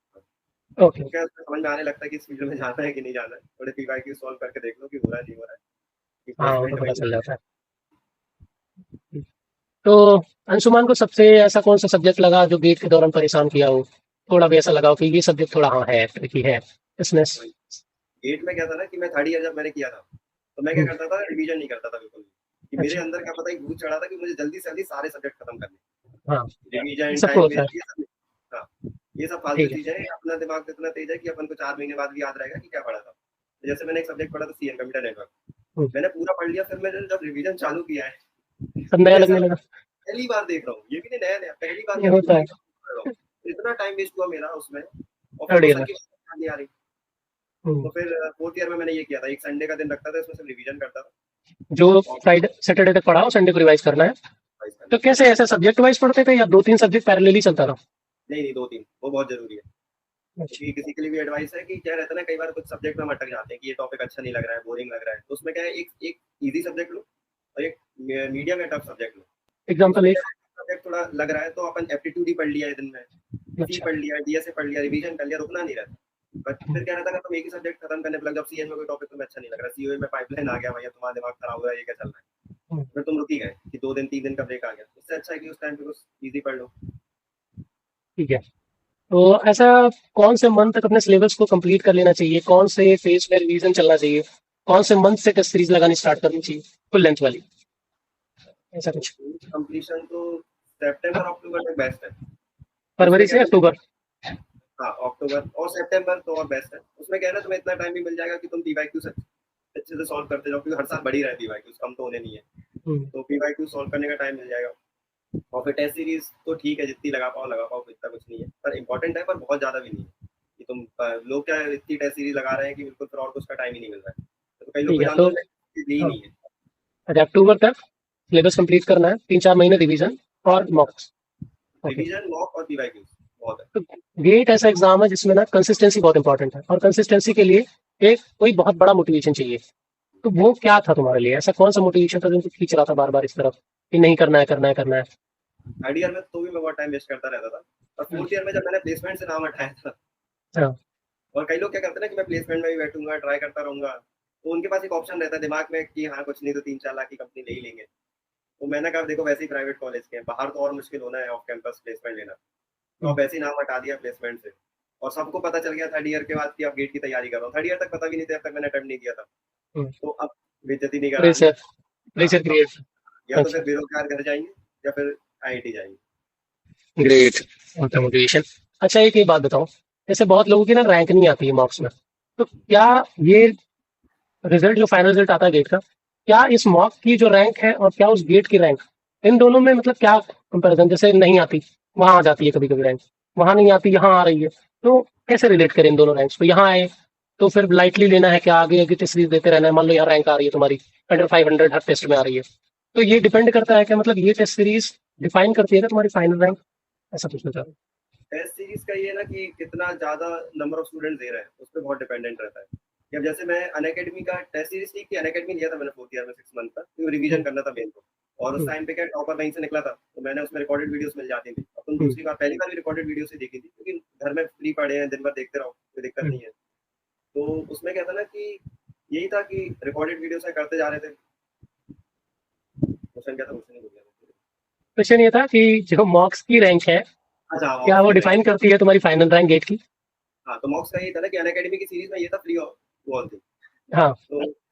ओके। तो क्या उसमें समझ में आने लगता है कि इस फील्ड में जाना है कि नहीं जाना है, थोड़े पीवाईक्यू सॉल्व करके देख लो कि हो रहा है नहीं हो रहा है, कि हाँ, वो तो प्लेसमेंट में। पता चल जाता है। तो अंशुमान को सबसे ऐसा कौन सा सब्जेक्ट लगा जो गेट के दौरान परेशान किया हो? थोड़ा भी ऐसा लगा हो कि ये सब्जेक्ट थोड़ा हाँ है, ट्रिकी है, इसमें। गेट में क्या था ना, कि मैं थर्ड ईयर जब मैंने किया था, तो मैं क्या करता था, रिवीजन नहीं करता था बिल्कुल भी, कि मेरे अच्छा। अंदर क्या पता एक भूत चढ़ा था कि मुझे जल्दी से जल्दी सारे सब्जेक्ट खत्म करने, हाँ, रिवीजन, सबको टाइम होता है। वेस्ट, ये सब। हाँ, ये सब फालतू ठीक है। चीजें हैं, अपना दिमाग तो इतना तेज है कि अपन को 4 महीने बाद भी याद रहेगा कि क्या पढ़ा था। तो जैसे मैंने एक सब्जेक्ट पढ़ा था, सीएन, कंप्यूटर नेटवर्क, हम्म, मैंने पूरा पढ़ लिया, फिर मैंने जब रिवीजन चालू किया है, सब नया मुझे ऐसा लगने लगा लगा। पहली बार देख रहा हूँ, ये भी नहीं नया नया, पहली बार ये मैं होता पूरी है पढ़ रहा हूँ। इतना टाइम वेस्ट हुआ मेरा उसमें, और फिर थर्ड वो ईयर सर में। की बात नहीं आ रही। हम्म, तो फिर फोर्थ ईयर में मैंने ये किया था, एक संडे का दिन रखता था, इसमें सिर्फ रिवीजन करता था, जो और फ्राइडे सैटरडे तक पढ़ा हो, संडे को रिवाइज करना है। रिवाइज करना तो है। कैसे, ऐसे सब्जेक्ट वाइज पढ़ते थे या 2-3 सब्जेक्ट पैरेलली चलता था? नहीं नहीं, 2-3 वो बहुत जरूरी है, अच्छा। क्योंकि किसी के लिए भी एडवाइस है कि क्या रहता है ना, कई बार कुछ सब्जेक्ट में हम अटक जाते हैं कि ये टॉपिक अच्छा नहीं लग रहा है, बोरिंग लग रहा है, तो उसमें क्या है, एक एक इजी सब्जेक्ट लो, और एक मीडियम या टफ सब्जेक्ट लो। तो एग्जाम्पल उसमें एक। क्या सब्जेक्ट थोड़ा लग रहा है, तो अपन एप्टीट्यूड ही पढ़ लिया है दिन में, सी अच्छा। पढ़ लिया, डीएसए पढ़ लिया, रिवीजन कर लिया, रुकना नहीं रहता। बट फिर क्या रहता है ना, तुम एक ही सब्जेक्ट खत्म करने पे लग, जब सीएन में कोई टॉपिक तुम्हें अच्छा नहीं लग रहा, सीओए में पाइपलाइन आ गया भैया, तुम्हारा दिमाग खराब हुआ है, ये क्या चल रहा है, हम्म, फिर तुम रुक ही गए कि 2 दिन 3 दिन का ब्रेक आ गया, उससे अच्छा है कि उस टाइम पे कुछ इजी पढ़ लो। ठीक है। तो ऐसा कौन से मंथ तक अपने सिलेबस को कंप्लीट कर लेना चाहिए, कौन से फेज में रिवीजन चलना चाहिए, कौन से मंथ से टेस्ट सीरीज लगानी स्टार्ट करनी चाहिए, फुल लेंथ वाली, ऐसा कुछ? कंप्लीशन तो सितंबर अक्टूबर तक बेस्ट है। उसमें फरवरी क्या से है ना, अक्टूबर। हाँ अक्टूबर और सितंबर तो और बेस्ट है, उसमें क्या है ना, तुम्हें इतना टाइम भी मिल जाएगा कि तुम पीवाईक्यू अच्छे से सॉल्व करते जाओ, क्योंकि हर साल बढ़ी रहती है पीवाईक्यू, कम तो होने नहीं है, हम्म, तो पीवाईक्यू सॉल्व करने का टाइम मिल जाएगा। और फिर टेस्ट सीरीज तो ठीक है, जितनी लगा पाओ, इतना कुछ नहीं है, पर इंपॉर्टेंट है, पर बहुत ज्यादा भी नहीं है, कि तुम लोग क्या इतनी टेस्ट सीरीज लगा रहे हैं कि बिल्कुल फिर और कुछ का टाइम ही नहीं मिल रहा है। तो कई लोग ठीक को है जानते तो हो दी ही हाँ, नहीं है। अच्छा अक्टूबर तक सिलेबस कंप्लीट करना है, 3-4 महीने रिवीजन और मॉक्स। ओके। रिवीजन, मॉक और पीवाईक्यूज बहुत है। तो गेट ऐसा एग्जाम है जिसमें ना कंसिस्टेंसी बहुत इंपॉर्टेंट है, और कंसिस्टेंसी के लिए एक कोई बहुत बड़ा मोटिवेशन चाहिए। तो वो क्या था तुम्हारे लिए, ऐसा कौन सा मोटिवेशन था जो तुमको खींच रहा था बार बार इस तरफ कि नहीं करना है करना है करना है? थर्ड ईयर में तो भी मैं बहुत टाइम वेस्ट करता रहता था, और फोर्थ ईयर में जब मैंने प्लेसमेंट से नाम हटाया था, हाँ। और कई लोग क्या करते हैं ना कि मैं प्लेसमेंट में भी बैठूंगा, ट्राई करता रहूंगा, तो उनके पास एक ऑप्शन रहता है दिमाग में कि हाँ कुछ नहीं तो 3-4 लाख की कंपनी ले ही लेंगे। तो मैंने कहा देखो वैसे ही प्राइवेट कॉलेज के हैं, बाहर तो और मुश्किल होना है ऑफ कैंपस प्लेसमेंट लेना। तो अब वैसे ही नाम हटा दिया प्लेसमेंट से, और सबको पता चल गया थर्ड ईयर के बाद कि अब गेट की तैयारी कर रहा हूँ। थर्ड ईयर तक पता भी नहीं था, जब तक मैंने अटेम्प्ट नहीं किया था। तो अब बेइज्जती नहीं करानी। प्रेशर, हाँ, प्रेशर अब क्रिएट। या तो अच्छा, फिर बेरोजगार घर जाएंगे, या फिर आईआईटी जाएंगे। ग्रेट, होता मोटिवेशन। अच्छा एक बात बताओ, जैसे बहुत लोगों की ना रैंक नहीं आती है मॉक्स में, तो क्या ये रिजल्ट जो फाइनल रिजल्ट आता है गेट का, क्या इस मॉक की जो रैंक है और क्या उस गेट की रैंक, इन दोनों में मतलब क्या कंपैरिजन, जैसे नहीं आती वहां आ जाती है कभी कभी रैंक, वहां नहीं आती यहाँ आ रही है, तो कैसे रिलेट करें इन दोनों रैंक्स को? यहाँ आए तो फिर लाइटली लेना है, क्या आगे आगे टेस्ट सीरीज देते रहना है? मान लो यहाँ रैंक आ रही है तुम्हारी अंडर 500 हर टेस्ट में आ रही है, तो ये डिपेंड करता है कि मतलब ये टेस्ट सीरीज डिफाइन करती है ना तुम्हारी फाइनल रैंक? ऐसा पूछना चाह रहा टेस्ट सीरीज का ये ना कि कितना ज्यादा नंबर ऑफ स्टूडेंट दे रहे हैं उस पर बहुत डिपेंडेंट रहता है। कि अब जैसे मैं अनअकैडमी का टेस्ट सीरीज थी कि अनअकैडमी लिया था मैंने फोर्थ ईयर में 6 मंथ का, क्योंकि रिवीजन हूँ। करना था मेन को। और उस टाइम पे क्या टॉपर वहीं से निकला था, तो मैंने उसमें रिकॉर्डेड वीडियोस मिल जाती थी। अब तुम हम्म, दूसरी बार, पहली बार भी रिकॉर्डेड वीडियो से देखी थी, क्योंकि घर में फ्री पड़े हैं, दिन भर देखते रहो, कोई दिक्कत हम्म। नहीं है। तो उसमें क्या था ना कि यही था कि रिकॉर्डेड वीडियो से करते जा रहे थे। क्वेश्चन क्या था, क्वेश्चन नहीं भूल गया। क्वेश्चन ये था कि जो मॉक्स की रैंक है, अच्छा, क्या मॉक्स वो की रैंक। डिफाइन करती है तुम्हारी फाइनल रैंक गेट की? हाँ, तो मॉक्स का ये था ना कि अनअकैडमी की सीरीज में ये था फ्री वॉल थी। हाँ।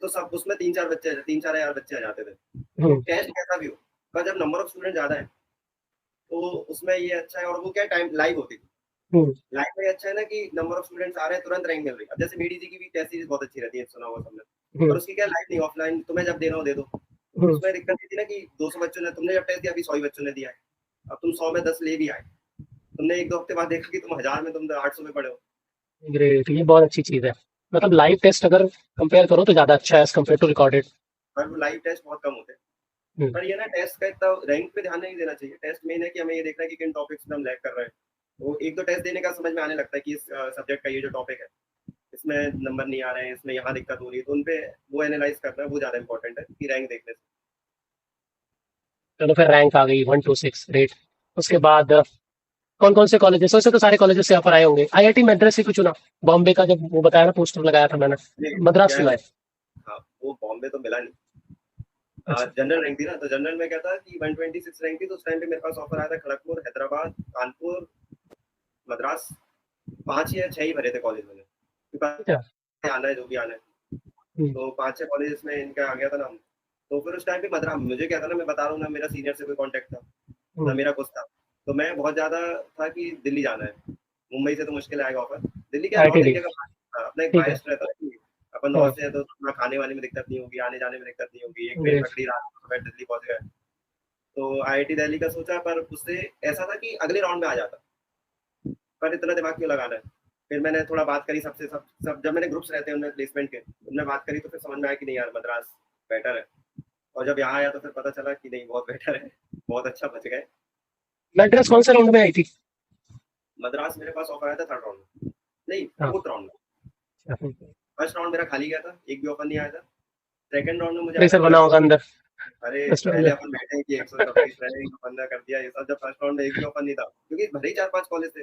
तो सब उसमें 3-4 हजार बच्चे आ जाते थे। तो हम्म, टेस्ट कैसा भी हो, पर जब नंबर ऑफ स्टूडेंट ज्यादा है तो उसमें ये अच्छा है। और वो क्या टाइम लाइव होती थी। हम्म, लाइव में ये अच्छा है ना कि नंबर ऑफ स्टूडेंट्स आ रहे हैं, तुरंत रैंक मिल रही है। अब जैसे बीडीजी की भी टेस्ट सीरीज बहुत अच्छी रहती है, सुना होगा सबने। पर हम्म, उसकी क्या लाइव नहीं, ऑफलाइन तुम्हें जब देना हो दे दो। हम्म। उसमें दिक्कत ये थी ना कि 200 बच्चों ने, तुमने जब टेस्ट दिया अभी 100 ही बच्चों ने दिया है। अब तुम 100 में 10 ले भी आए, तुमने 1-2 हफ्ते बाद देखा कि तुम 1000 में, तुम 800 में पड़े हो। ग्रेट, ये बहुत अच्छी चीज है। मतलब लाइव टेस्ट अगर कंपेयर करो तो ज्यादा अच्छा है एज कम्पेयर टू रिकॉर्डेड। पर वो लाइव टेस्ट बहुत कम होते हैं। हम्म। पर ये ना टेस्ट का इतना रैंक पे ध्यान नहीं देना चाहिए। टेस्ट मेन है कि हमें ये देखना है कि किन टॉपिक्स में हम लैग कर रहे हैं। वो 1-2 टेस्ट देने का समझ में आने लगता है कि इस सब्जेक्ट का ये जो टॉपिक है, इसमें नंबर नहीं आ रहे हैं, इसमें यहाँ दिक्कत हो रही है, तो उनपे वो एनालाइज करना है, वो ज्यादा इंपॉर्टेंट है कि रैंक देखने से। चलो फिर रैंक आ गई 1 to 6, रेट। उसके बाद कौन कौन से कॉलेजेस, वैसे तो सारे कॉलेजेस से ऑफर आए होंगे, आईआईटी मद्रास से कुछ चुना? बॉम्बे का जब वो बताया ना, पोस्टर लगाया था मैंने, नहीं, मद्रास क्या है क्यों ना, आए? हाँ वो बॉम्बे तो मिला नहीं। अच्छा। जनरल रैंक थी ना, तो जनरल में क्या था कि 126 रैंक थी। तो उस टाइम पे मेरे पास ऑफर आया था खड़गपुर, हैदराबाद, कानपुर, मद्रास। 5 या 6 ही भरे थे कॉलेज मैंने, अच्छा। क्योंकि आना है जो भी आना है। हम्म, तो 5-6 कॉलेज में इनका आ गया था नाम। तो फिर उस टाइम पे मद्रास, मुझे क्या था ना, मैं बता रहा हूँ ना, मेरा सीनियर से कोई कांटेक्ट था ना, हम्म। मेरा कुछ था। तो मैं बहुत ज्यादा था कि दिल्ली जाना है, मुंबई से तो मुश्किल आएगा ऑफर। दिल्ली क्या, नॉर्थ आईआईटी, इंडिया का अपना एक ठीक है। बायस रहता है कि अपन हाँ। नॉर्थ से है, तो थोड़ा खाने वाने में दिक्कत नहीं होगी, आने जाने में दिक्कत नहीं होगी, एक ट्रेन ग्रेट। पकड़ी, रात को सुबह दिल्ली पहुंच गए। तो आईआईटी दिल्ली का सोचा, पर उससे ऐसा था कि अगले राउंड में आ जाता, पर इतना दिमाग क्यों लगाना है। फिर मैंने थोड़ा बात करी सबसे, सब जब मैंने ग्रुप्स रहते हैं उनमें प्लेसमेंट के, उनमें बात करी, तो फिर समझ में आया कि नहीं यार, मद्रास बेटर है। और जब यहाँ आया तो फिर पता चला कि नहीं, बहुत बेटर है, बहुत अच्छा बच गए। मद्रास कौन से राउंड में आई थी? मद्रास मेरे पास ऑफर आया था थर्ड राउंड में, नहीं हाँ। फोर्थ राउंड में। अच्छा। फर्स्ट राउंड मेरा खाली गया था, एक भी ऑफर नहीं आया था। सेकंड राउंड में मुझे आया था प्रेशर बना होगा खड़गपुर। अंदर अरे फर्स्ट राउंड पहले में। अपन बैठे हैं कि 126 रहे, बंदा कर दिया ये सब, जब फर्स्ट राउंड में एक भी ऑफर नहीं था, क्योंकि भले ही 4-5 कॉलेज थे।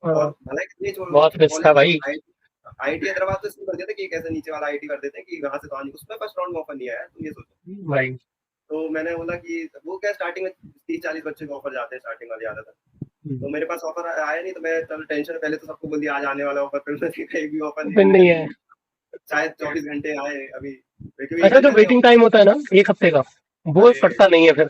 हाँ, और भले ही कितनी बहुत रिस्क था भाई। कॉलेज, आईआईटी हैदराबाद तो इसलिए कर दिया था कि एक ऐसे नीचे वाला आईआईटी कर देते हैं कि वहां से तो आने, उसमें फर्स्ट राउंड में ऑफर नहीं आया, तुम ये सोचो। भाई। तो मैंने बोला कि वो क्या, स्टार्टिंग में 30-40 बच्चे को ऑफर जाते हैं, स्टार्टिंग वाले ज्यादा था। तो मेरे पास ऑफर आया नहीं, तो मैं चलो टेंशन, पहले तो सबको बोल दिया आज आने वाला ऑफर, फिर मैंने देखा एक भी ऑफर नहीं, ओपन मैंने नहीं कहा है। नहीं, शायद 24 घंटे आए अभी, क्योंकि एक अच्छा, जो घंटा नहीं वेटिंग टाइम होता है ना 1 हफ्ते का, वो अरे फटता नहीं है फिर?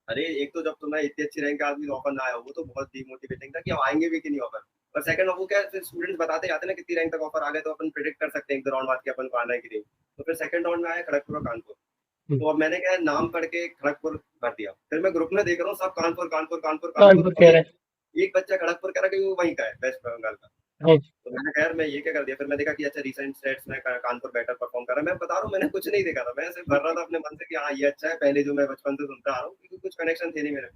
अरे, एक तो जब तुम्हें इतनी अच्छी रैंक का आदमी ऑफर ना आया, वो तो बहुत डीमोटिवेटिंग था कि अब आएंगे भी कि नहीं ऑफर। पर सेकंड वो क्या, फिर स्टूडेंट्स बताते जाते हैं ना कितनी रैंक तक ऑफर आ गए, तो अपन प्रिडिक्ट कर सकते हैं एक दो राउंड बाद कि अपन को आना है कि नहीं। तो फिर सेकंड राउंड में आया खड़गपुर और कानपुर। हम्म, तो अब मैंने क्या है, नाम पढ़ के खड़गपुर भर दिया। फिर मैं ग्रुप में देख रहा हूँ सब कानपुर कानपुर कानपुर कानपुर, कानपुर और कह एक रहे एक बच्चा खड़गपुर कह रहा कि वो वहीं का है, वेस्ट बंगाल का। हम्म, तो मैंने कहा यार मैं ये क्या कर दिया, फिर मैं देखा कि अच्छा रिसेंट स्टेट्स में कानपुर बेटर परफॉर्म कर रहा है। मैं बता रहा हूँ मैंने कुछ नहीं देखा था, मैं सिर्फ भर रहा था अपने मन से कि हाँ ये अच्छा है, पहले जो मैं बचपन से सुनता आ रहा हूँ, क्योंकि कुछ कनेक्शन थे नहीं मेरे।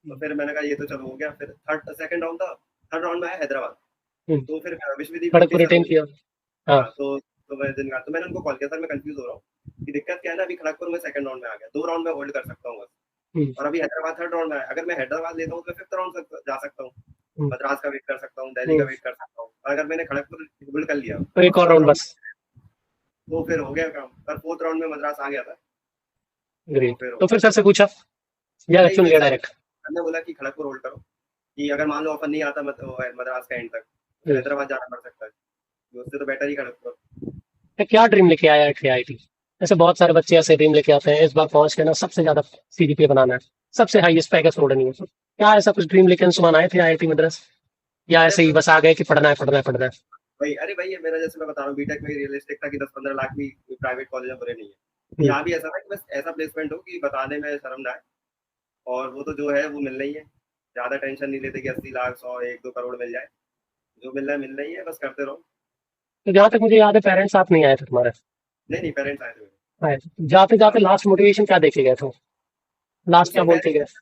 तो फिर मैंने कहा ये तो चलो हो गया। फिर थर्ड सेकंड राउंड था, थर्ड राउंड में आया हैदराबाद। हम्म, तो फिर विश्वदीप गोटे खड़गपुर सर रिटेन हो। किया। हाँ। हाँ, तो मैं दिन तो मैंने उनको कॉल किया, सर मैं कंफ्यूज हो रहा हूँ कि दिक्कत क्या है ना, अभी खड़गपुर में सेकंड राउंड में आ गया, 2 राउंड में होल्ड कर सकता हूँ बस। हम्म, और अभी हैदराबाद थर्ड राउंड में है, अगर मैं हैदराबाद लेता हूँ तो फिफ्थ राउंड तक जा सकता हूँ, हम्म, मद्रास का वेट कर सकता हूँ, दिल्ली का हम्म। वेट कर सकता हूँ। और अगर मैंने खड़गपुर होल्ड कर लिया तो और एक और फोर्थ राउंड राउंड, बस। तो फिर हो गया काम। पर फोर्थ राउंड में मद्रास आ गया था, तो ग्रेट। फिर तो फिर सर से पूछा या नहीं, चुन फिर लिया सर डायरेक्ट? ने बोला कि खड़गपुर होल्ड करो, कि अगर मान लो ऑफर नहीं आता मद्रास का एंड तक, तो फिर हम्म। हैदराबाद जाना पड़ सकता है, तो उससे तो बेटर ही खड़गपुर। तो क्या ड्रीम लेके आया है आईआईटी? ऐसे बहुत सारे बच्चे ऐसे ड्रीम लेके आते हैं, इस बार पहुंच के ना सबसे ज्यादा सीजीपीए बनाना है, सबसे हाईएस्ट पैकेज छोड़नी है। क्या ऐसा कुछ ड्रीम लेके अंशुमान आए थे आईआईटी मद्रास, या अरे ऐसे ही बस आ गए कि पढ़ना है पढ़ना है पढ़ना है? भाई, अरे भाई, ये मेरा जैसे मैं बता रहा हूँ, बीटेक में रियलिस्टिक था कि 10-15 लाख भी प्राइवेट कॉलेज में बुरे नहीं है। तो हम्म, यहाँ भी ऐसा था कि बस ऐसा प्लेसमेंट हो कि बताने में शर्म ना आए, और वो तो जो है वो मिलना ही है। ज्यादा टेंशन नहीं लेते कि 80 लाख 100 1-2 करोड़ मिल जाए, जो मिलना ही है, बस करते रहो। तो जहाँ तक मुझे याद है पेरेंट्स साथ नहीं आए थे तुम्हारे? नहीं नहीं, पेरेंट्स आए थे मेरे। आए थे। जाते हाँ, जाते लास्ट मोटिवेशन क्या देके गए थे? लास्ट कुछ क्या नहीं, बोल के गए? पेरेंट्स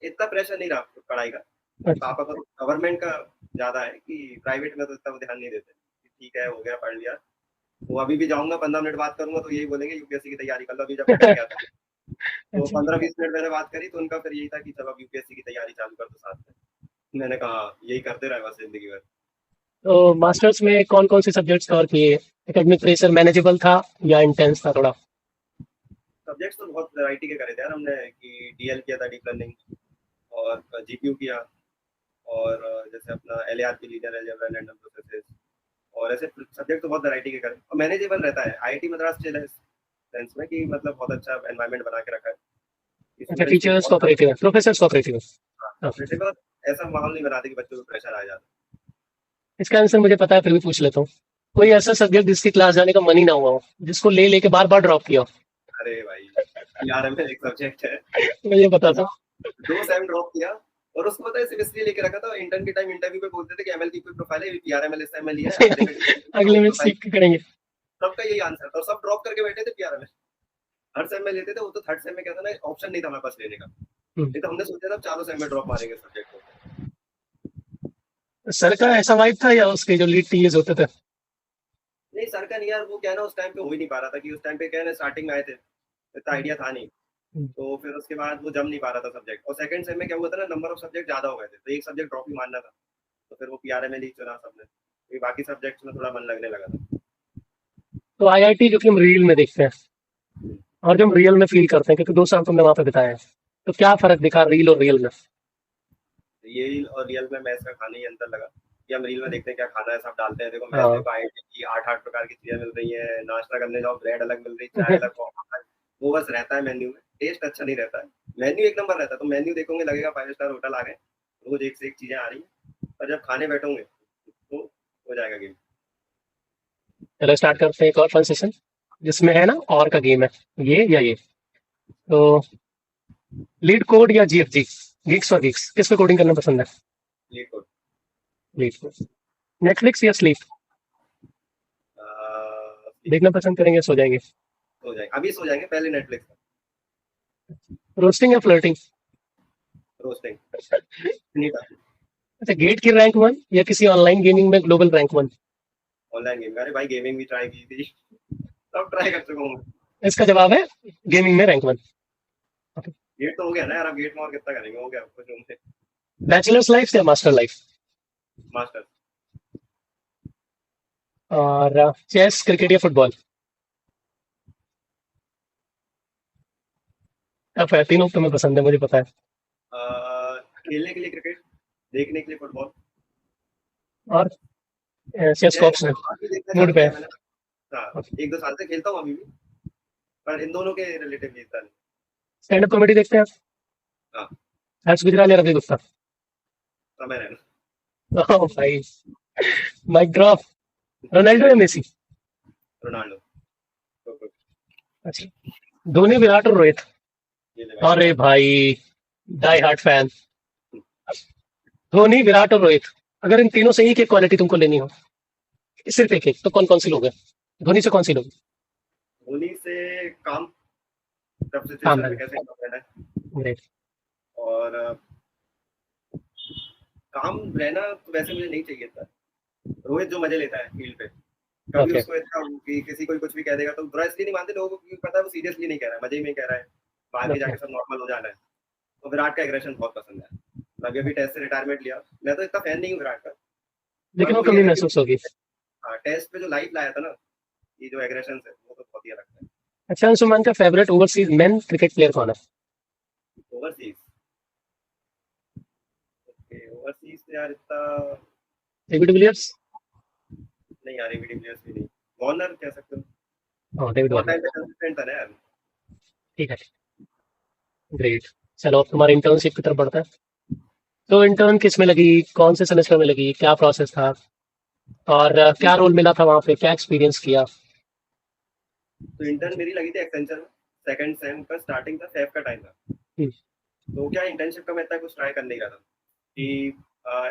इतना प्रेशर नहीं रहा पढ़ाई का। अच्छा। पापा को गवर्नमेंट का ज्यादा है, कि प्राइवेट में तो इतना ध्यान नहीं देते कि ठीक है हो गया पढ़ लिया। वो अभी भी जाऊंगा 15 मिनट बात करूंगा तो यही बोलेंगे यूपीएससी की तैयारी कर लो, अभी जब मैं घर गया था तो अच्छा। 15-20 मिनट मैंने बात करी, तो उनका फिर यही था कि चलो अब यूपीएससी की तैयारी चालू कर दो साथ में। मैंने कहा "हाँ, यही करते रहे बस जिंदगी भर"। तो मास्टर्स में कौन कौन से सब्जेक्ट्स कवर किए? एकेडमिक प्रेशर मैनेजेबल था या इंटेंस था थोड़ा? सब्जेक्ट्स तो बहुत वैरायटी के करे थे यार हमने, कि डीएल किया था, डीप लर्निंग, और जीपीयू किया, और जैसे अपना एलएआरपी, लीनियर अलजेब्रा, रैंडम प्रोसेसेस, और ऐसे सब्जेक्ट तो बहुत वैरायटी के करे, और मैनेजेबल रहता है। आईआईटी मद्रास चिल है सेंस में कि मतलब बहुत अच्छा एनवायरनमेंट बना के रखा है, कि अच्छा, स्टूडेंट्स को टीचर्स बहुत कोऑपरेटिव है, प्रोफेसर कोऑपरेटिव है। कोऑपरेटिव, ऐसा माहौल नहीं बनाते कि बच्चों को प्रेशर आ जाता। इसका आंसर मुझे पता है फिर भी पूछ लेता हूँ। कोई ऐसा सब्जेक्ट जिसकी क्लास जाने का मन ही ना हुआ हो, जिसको ले लेके बार बार ड्रॉप किया हो? अरे भाई, पीआरएमएल एक सब्जेक्ट है, मुझे पता था। 2 सेम ड्रॉप किया। और उसको पता है सिर्फ इसलिए लेके रखा था, इंटर्न के टाइम इंटरव्यू पे बोलते थे कि एमएल की कोई प्रोफाइल है, पीआरएमएल इस टाइम में लिया है, अगले में अगले में प्रोफाइल। सीख के करेंगे। सबका यही आंसर था, और सब ड्रॉप करके बैठे थे पीआरएमएल। हर सेम में लेते थे, वो तो थर्ड सेम में क्या था ना, ऑप्शन नहीं था हमारे पास लेने का, हम्म। नहीं तो हमने सोचा था चारों सेम में ड्रॉप मारेंगे सब्जेक्ट को। सर का ऐसा वाइब था या उसके जो लीड टीएस होते थे? नहीं सर का नहीं यार, वो क्या है ना, उस टाइम पे हो ही नहीं पा रहा था, कि उस टाइम पे क्या है ना, स्टार्टिंग में आए थे, इतना आइडिया था नहीं। हम्म। तो फिर उसके बाद वो जम नहीं पा रहा था सब्जेक्ट, और सेकंड सेम में क्या हुआ था ना, नंबर ऑफ सब्जेक्ट ज्यादा हो गए थे, तो एक सब्जेक्ट ड्रॉप ही मानना था। तो फिर वो पीआरएमएल ही चुना सबने, क्योंकि बाकी सब्जेक्ट्स में थोड़ा मन लगने लगा था। तो आईआईटी जो कि हम रील में देखते हैं और जो हम रियल में फील करते हैं, क्योंकि 2 साल तुमने वहां पे बिताया है, तो क्या फर्क दिखा रील और रियल में? ये और रियल में मैथ्स का खाने ही अंतर लगा, कि हम रील में देखते हैं क्या खाना है, सब डालते हैं। देखो मैथ, हाँ। देखो आईआईटी की 8-8 प्रकार की चीजें मिल रही है, नाश्ता करने जाओ ब्रेड अलग मिल रही, चाय अलग, कॉफी अलग, वो बस रहता है मेन्यू में, टेस्ट अच्छा नहीं रहता है। मेन्यू एक नंबर रहता है, तो मेन्यू देखोगे लगेगा 5 स्टार होटल आ गए, रोज एक से एक चीजें आ रही है, पर जब खाने बैठोगे तो हो जाएगा गेम। चलो स्टार्ट करते हैं एक और फन सेशन, जिसमें है ना और का गेम है, ये या ये। तो लीड कोड या जीएफजी, गिग्स और गिग्स, किस पे कोडिंग करना पसंद है? Leet code. Leet code. Netflix या स्लीप, sleep। देखना पसंद करेंगे सो जाएंगे? सो जाएंगे, अभी सो जाएंगे, पहले नेटफ्लिक्स। रोस्टिंग या फ्लर्टिंग? रोस्टिंग। नहीं था। अच्छा, गेट की रैंक 1 या किसी ऑनलाइन गेमिंग में ग्लोबल रैंक 1? ऑनलाइन गेम, अरे भाई गेमिंग भी ट्राई की थी, सब ट्राई कर चुका हूँ। इसका जवाब है गेमिंग में रैंक 1। गेट तो हो गया ना यार, अब गेट में और कितना करेंगे, हो गया कुछ रूम से। बैचलर्स लाइफ या मास्टर लाइफ? मास्टर। और चेस, क्रिकेट या फुटबॉल? अब तीनों तुम्हें पसंद है मुझे पता है। खेलने के लिए क्रिकेट, देखने के लिए फुटबॉल। और चेस को ऑप्शनल, अभी देखना मूड चालू पे किया है। मैंने। हाँ, 1-2 साल से खेलता हूँ अभी भी, पर इन दोनों के रिलेटिव जीतता नहीं। स्टैंड अप कॉमेडी देखते हैं आप? हाँ। हर्ष गुजराल या रवि गुप्ता? समय रहना। ओह भाई, माइक ड्रॉप। रोनाल्डो या मेसी? रोनाल्डो। तो अच्छा, धोनी, विराट और रोहित? ये ले भाई अरे विराट। भाई, die heart fan. Dhoni, Virat और रोहित, अगर इन तीनों से एक एक क्वालिटी तुमको लेनी हो, सिर्फ एक एक, तो कौन कौन सी लोगे? धोनी से कौन सी लोगे? धोनी से काम, टफ काम सिचुएशन में रहना। कैसे काम करना है, ग्रेट। और काम रहना तो वैसे मुझे नहीं चाहिए था। रोहित जो मजे लेता है फील्ड पे, कभी ओके। उसको इतना कि किसी को कुछ भी कह देगा तो बुरा इसलिए नहीं मानते लोगों को, क्योंकि पता है वो सीरियसली नहीं कह रहा है, मजे में कह रहा है, बाकी ओके। जाके सब नॉर्मल हो जाना है। तो विराट का एग्रेशन बहुत पसंद है। अभी अभी टेस्ट से रिटायरमेंट लिया, मैं तो इतना फैन नहीं हूँ विराट का, पर लेकिन वो वो ये कमी है कि महसूस होगी। हाँ, टेस्ट पे जो लाइफ लाया था ना, ये जो एग्रेशन है वो तो बहुत ही अलग था। अच्छा, अंशुमान का favourite overseas main cricket player कौन है? ओवरसीज, ओके ओवरसीज से यार इतना डेविड विलियर्स। नहीं यार, एबीडी प्लेयर्स भी नहीं, वार्नर कह सकते हो, हाँ, डेविड बहुत वार्नर। टाइम पे कंसिस्टेंट था ना यार। ठीक है। ग्रेट। चलो अब तुम्हारी इंटर्नशिप की तरफ बढ़ता है। तो इंटर्न किस में लगी, कौन से सेमेस्टर में लगी, क्या प्रोसेस था, और क्या रोल मिला था वहां पे, क्या एक्सपीरियंस किया? तो इंटर्न मेरी लगी थी एक्सेंचर में, सेकंड सेम का स्टार्टिंग था, फेब का टाइम था। हम्म। तो क्या इंटर्नशिप का मैं इतना कुछ ट्राई कर नहीं रहा था कि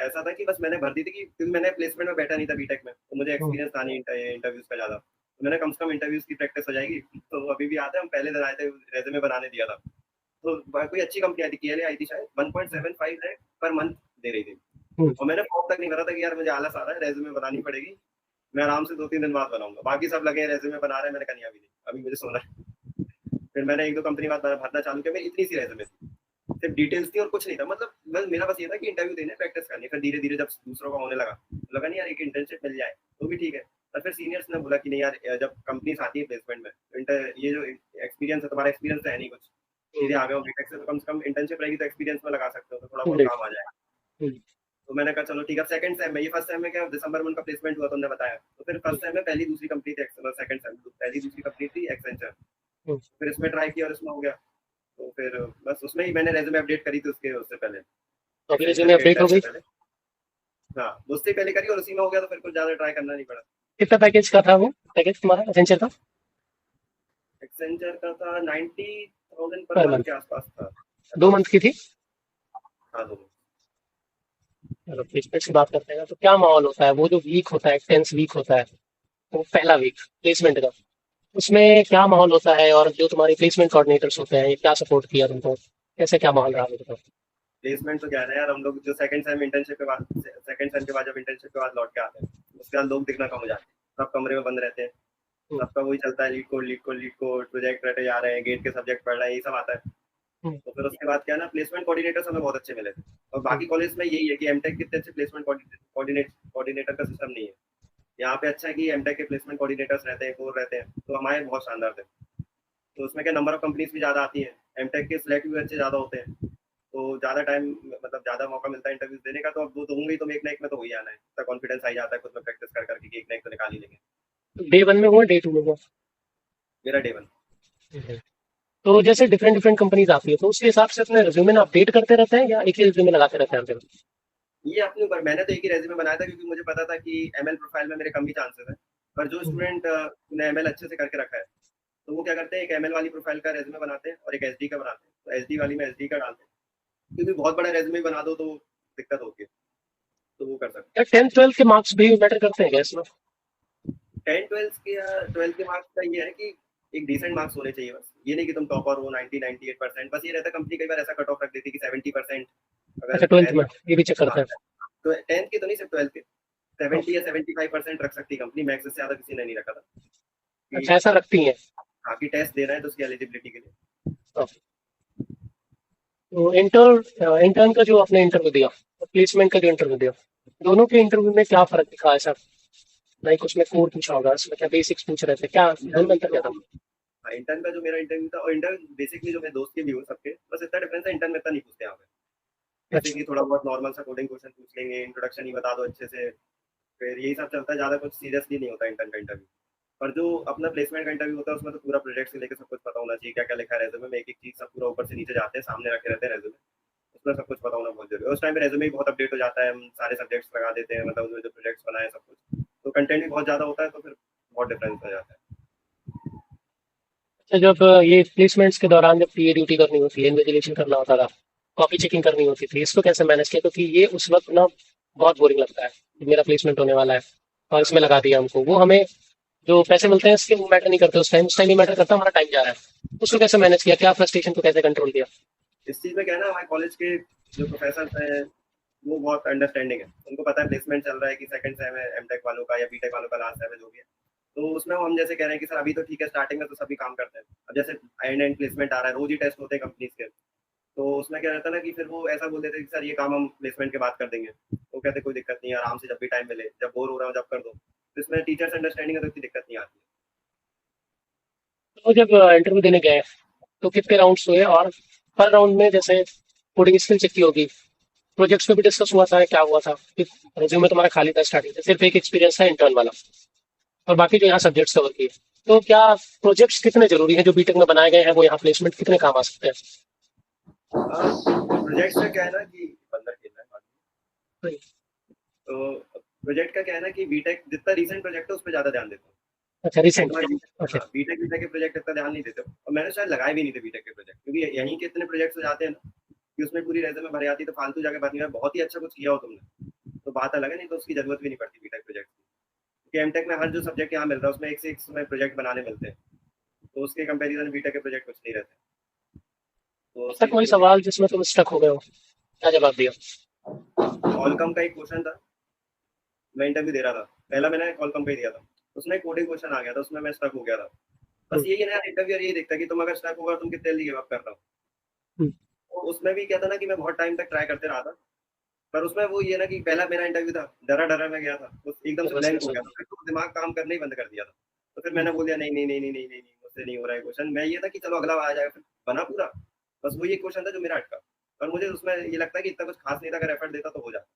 ऐसा था कि बस मैंने भर दी थी, कि क्योंकि मैंने प्लेसमेंट में बैठा नहीं था बीटेक में, तो मुझे हम्म। एक्सपीरियंस था नहीं इंटरव्यूज का ज़्यादा, तो मैंने कम से कम इंटरव्यूज की प्रैक्टिस हो जाएगी। तो अभी भी याद है, हम पहले दिन आए थे, रेज्यूमे बनाने दिया था, तो कोई अच्छी कंपनी आई थी, केएलए आई थी शायद, 1.75 लाख पर मंथ दे रही थी। हम्म। और मैंने फॉर्म तक नहीं भरा था कि यार मुझे आलस आ रहा है, रेज्यूमे बनानी पड़ेगी, मैं आराम से 2-3 दिन बाद बनाऊंगा, बाकी सब लगे रेज्यूमे बना रहे हैं, मैंने कहा नहीं अभी नहीं, अभी मुझे सोना है। फिर मैंने एक दो कंपनी बाद भरना चालू किया, मेरी इतनी सी रेज्यूमे थी, सिर्फ डिटेल्स थी और कुछ नहीं था, मतलब मेरा बस ये था कि इंटरव्यू देने प्रैक्टिस करनी। फिर धीरे धीरे जब दूसरों का होने लगा, तो लगा नहीं यार एक इंटर्नशिप मिल जाए तो भी ठीक है। और फिर सीनियर्स ने बोला कि नहीं यार, जब कंपनीज आती है प्लेसमेंट में, तो ये जो एक्सपीरियंस है, तुम्हारा एक्सपीरियंस तो है नहीं कुछ, सीधे आ गए हो बीटेक से, तो कम से कम इंटर्नशिप रहेगी तो एक्सपीरियंस में लगा सकते हो, तो थोड़ा बहुत ग्रेट। काम आ जाएगा। तो मैंने कहा चलो ठीक है, सेकंड सेम में, ये फर्स्ट सेम में क्या दिसंबर में उनका प्लेसमेंट हुआ, तुमने बताया, तो फिर फर्स्ट सेम में पहली दूसरी कंपनी थी, सेकंड सेम पहली दूसरी कंपनी थी एक्सेंचर, फिर इसमें ट्राई किया और इसमें हो गया। तो फिर बस उसमें ही मैंने रेज्यूमे अपडेट करी थी, उसके उससे पहले, तो अभी एक्सेंचर रिज्यूमे के अपडेट हो टेस्ट से गई? पहले। हाँ, उससे पहले करी और उसी में हो गया, तो फिर कुछ ज्यादा ट्राई करना नहीं पड़ा। कितना पैकेज का था वो, पैकेज तुम्हारा एसेंशियल का? एक्सेंचर का था 90,000 पर पर मंथ मंथ। के आसपास था, दो ऐसा मंथ कुछ। की थी। हाँ, दोनों। चलो प्लेसमेंट की बात करते हैं, तो क्या माहौल होता है वो जो वीक होता है, टेंस वीक होता है, वो पहला वीक प्लेसमेंट का, उसमें क्या माहौल होता है, और जो तुम्हारे प्लेसमेंट कोऑर्डिनेटर्स होते हैं, ये क्या सपोर्ट किया तुमको, कैसे क्या माहौल रहा मुझे? प्लेसमेंट तो क्या है ना यार, हम लोग जो सेकंड सेम इंटर्नशिप के बाद, सेकंड सेम के बाद जब इंटर्नशिप के बाद लौट के आते हैं, उसके बाद लोग दिखना कम हो जाते हैं, सब कमरे में बंद रहते हैं, हम्म। सबका वही चलता है, लीड कोड प्रोजेक्ट रटे जा रहे हैं, गेट के सब्जेक्ट पढ़ रहे हैं, यही सब आता है। हम्म। तो फिर उसके बाद क्या है ना, प्लेसमेंट कोऑर्डिनेटर्स हमें बहुत अच्छे मिले थे। और बाकी कॉलेज में यही है कि एमटेक कितने अच्छे प्लेसमेंट कोऑर्डिनेटर का सिस्टम नहीं है। यहाँ पे अच्छा है कि एमटेक के प्लेसमेंट कोऑर्डिनेटर्स रहते हैं, कोर रहते हैं, तो हमारे बहुत शानदार थे। तो उसमें क्या, नंबर ऑफ कंपनीज भी ज़्यादा आती है, एमटेक के सिलेक्ट भी अच्छे ज़्यादा होते हैं, तो ज़्यादा टाइम, मतलब ज़्यादा मौका मिलता है इंटरव्यूज देने का, तो अब वो दूंगा ही, तो एक ना एक में तो हो ही आना है, इतना कॉन्फिडेंस आ ही जाता है खुद में प्रैक्टिस कर करके कि एक ना एक तो निकाल ही लेंगे। डे वन में हुआ, डे टू में हुआ? मेरा डे वन। तो जैसे डिफरेंट डिफरेंट कंपनीज आती है, तो उसके हिसाब से अपने रिज्यूमे ना अपडेट करते रहते हैं, या एक ही रिज्यूमे लगाते रहते हैं हर जगह? ये अपने ऊपर, मैंने तो एक ही रेज्यूमे बनाया था, क्योंकि मुझे पता था कि एमएल प्रोफाइल में मेरे कम ही चांसेस है। पर जो हम्म। स्टूडेंट ने एमएल अच्छे से करके रखा है, तो वो क्या करते हैं, एक एमएल वाली प्रोफाइल का रेज्यूमे बनाते हैं और एक एसडी का बनाते हैं, तो एसडी वाली में एसडी का डालते हैं, क्योंकि बहुत बड़ा रेज्यूमे बना दो तो दिक्कत होती है, तो वो कर सकते क्या 10th 12th के मार्क्स भी मैटर करते हैं क्या इसमें? हैं। 10 ट्वेल्थ के मार्क्स का ये है कि एक डिसेंट मार्क्स होने चाहिए, बस ये नहीं कि तुम टॉपर हो 90-98%, बस ये रहता है, कंपनी कई बार ऐसा कट ऑफ रख देती है कि 70% अच्छा, अगर 12th है में तो। ये भी चेक हाँ, करते हैं? तो 10th की तो नहीं, सिर्फ 12th के 70 या 75% रख सकती है कंपनी, मैक्स से ज्यादा किसी ने नहीं रखा था कि अच्छा, ऐसा रखती हैं? हाँ, कि टेस्ट देना है तो उसकी एलिजिबिलिटी के लिए। ओके। तो इंटर्न का जो आपने इंटरव्यू दिया, प्लेसमेंट का जो इंटरव्यू दिया, दोनों के इंटरव्यू में क्या फर्क दिखा ऐसा? लाइक उसमें कोर पूछा होगा, इसमें क्या बेसिक्स पूछ रहे थे, क्या दोनों इंटर्न में अंतर जो क्या था? हाँ, इंटर्न का जो मेरा इंटरव्यू था, और इंटर्न बेसिकली जो मेरे दोस्त के भी हो सबके, बस इतना डिफरेंस है, इंटर्न में इतना नहीं पूछते यहाँ पे। जैसे अच्छा। कि थोड़ा बहुत नॉर्मल सा कोडिंग क्वेश्चन पूछ लेंगे, इंट्रोडक्शन ही बता दो अच्छे से, फिर यही सब चलता है, ज्यादा कुछ सीरियसली नहीं होता इंटर्न का इंटरव्यू। पर जो अपना प्लेसमेंट का इंटरव्यू होता है, उसमें तो पूरा प्रोजेक्ट से लेकर सब कुछ पता होना चाहिए, क्या क्या लिखा है रेज्यूमे में, एक एक चीज सब पूरा ऊपर से नीचे जाते हैं, सामने रखे रहते हैं रेज्यूमे, उसमें सब कुछ पता होना बहुत जरूरी है। उस टाइम पे रेज्यूमे भी बहुत अपडेट हो जाता है, हम सारे सब्जेक्ट्स लगा देते हैं, मतलब उसमें जो प्रोजेक्ट्स बनाए सब कुछ, तो कंटेंट भी बहुत ज्यादा होता है, तो फिर बहुत डिफरेंस हो जाता है। अच्छा, जब ये प्लेसमेंट्स के दौरान जब पीए ड्यूटी करनी होती है, इन्विजिलेशन करना होता था, कॉपी चेकिंग करनी होती थी, इसको कैसे मैनेज किया? क्योंकि ये उस वक्त ना बहुत बोरिंग लगता है कि मेरा प्लेसमेंट होने वाला है और इसमें लगा दिया हमको, वो हमें जो पैसे मिलते हैं इसके वो मैटर नहीं करते, उस टाइम ही मैटर करता है हमारा टाइम जा रहा है। उसको कैसे मैनेज किया, क्या फ्रस्ट्रेशन को कैसे कंट्रोल किया? इस चीज़ में क्या है ना, हमारे कॉलेज के जो प्रोफेसर्स हैं वो बहुत अंडरस्टैंडिंग है। उनको पता है प्लेसमेंट चल रहा है कि सेकंड सेम है एमटेक वालों का या बीटेक वालों का लास्ट सेम है जो भी है। तो उसमें वो हम जैसे कह रहे हैं कि सर अभी तो ठीक है, स्टार्टिंग में तो सभी काम करते हैं। अब जैसे एंड एंड प्लेसमेंट आ रहा है, रोज ही टेस्ट होते हैं कंपनीज के। तो उसमें क्या रहता है ना कि फिर वो ऐसा बोल देते हैं कि सर ये काम हम प्लेसमेंट के बाद कर देंगे। वो कहते कोई दिक्कत नहीं है, आराम से जब भी टाइम मिले, जब बोर हो रहा हो जब कर दो। तो इसमें टीचर्स अंडरस्टैंडिंग है तो इतनी दिक्कत नहीं आती। तो जब इंटरव्यू देने गए तो कितने राउंड्स हुए, और हर राउंड में जैसे कोडिंग स्किल चेक की होगी, प्रोजेक्ट्स पे भी डिस्कस हुआ था, क्या हुआ था? रिज्यूमे तुम्हारा खाली था स्टार्टिंग से, सिर्फ एक एक्सपीरियंस था इंटर्न वाला, और बाकी जो यहाँ सब्जेक्ट्स कवर किए। तो क्या प्रोजेक्ट्स कितने जरूरी हैं जो बीटेक में बनाए गए हैं, वो यहाँ प्लेसमेंट कितने काम आ सकते हैं? प्रोजेक्ट्स का क्या है ना कि बंदर खेल रहा है बाकी। तो तो प्रोजेक्ट का क्या है ना कि बीटेक जितना रीसेंट प्रोजेक्ट है उस पर ज्यादा ध्यान देता हूँ। अच्छा, रिसेंट। ओके। हाँ, बीटेक बीटेक के प्रोजेक्ट इतना ध्यान नहीं देते हो। और मैंने शायद लगाए भी नहीं थे बीटेक के प्रोजेक्ट, क्योंकि यहीं के इतने प्रोजेक्ट्स हो जाते हैं ना कि उसमें पूरी रेज़्यूमे भर जाती है, तो फालतू जाके भरनी है। बहुत ही अच्छा कुछ किया हो तुमने तो बात अलग है, नहीं तो उसकी जरूरत भी नहीं पड़ती बीटेक प्रोजेक्ट की। क्योंकि एमटेक में हर जो सब्जेक्ट यहाँ मिल रहा है उसमें एक से एक समय प्रोजेक्ट बनाने मिलते हैं। तो उसके कंपेरिजन बीटेक के प्रोजेक्ट कुछ नहीं रहते। तो ऐसा उसकी कोई जरूरत सवाल जिसमें तुम स्टक हो गए हो, क्या जवाब दिया? नहीं। ऑलकम का एक क्वेश्चन था, मैं इंटरव्यू दे रहा था, पहला मैंने कॉलकम पे ही दिया था। उसमें कोडिंग क्वेश्चन आ गया था, उसमें मैं स्टक हो गया था। बस हम्म, यही है ना, इंटरव्यूअर यही देखता है कि तुम अगर स्टक होगा तुम कितने जल्दी गिव अप कर रहे हो। हम्म, तो उसमें भी क्या था ना कि मैं बहुत टाइम तक ट्राई करते रहा था। पर उसमें वो ये ना कि पहला मेरा इंटरव्यू था, डरा डरा मैं गया था, तो एकदम से ब्लैंक नर्वसनेस हो गया होगी। था, फिर तो दिमाग काम करना ही बंद कर दिया था। तो फिर हम्म, मैंने बोल दिया नहीं नहीं नहीं नहीं नहीं नहीं नहीं, मुझसे नहीं हो रहा है क्वेश्चन। मैं ये था कि चलो अगला आ जाएगा, फिर बना पूरा। बस वही एक क्वेश्चन था जो मेरा अटका। और मुझे उसमें ये लगता है कि इतना कुछ खास नहीं था, अगर एफर्ट देता तो हो जाता।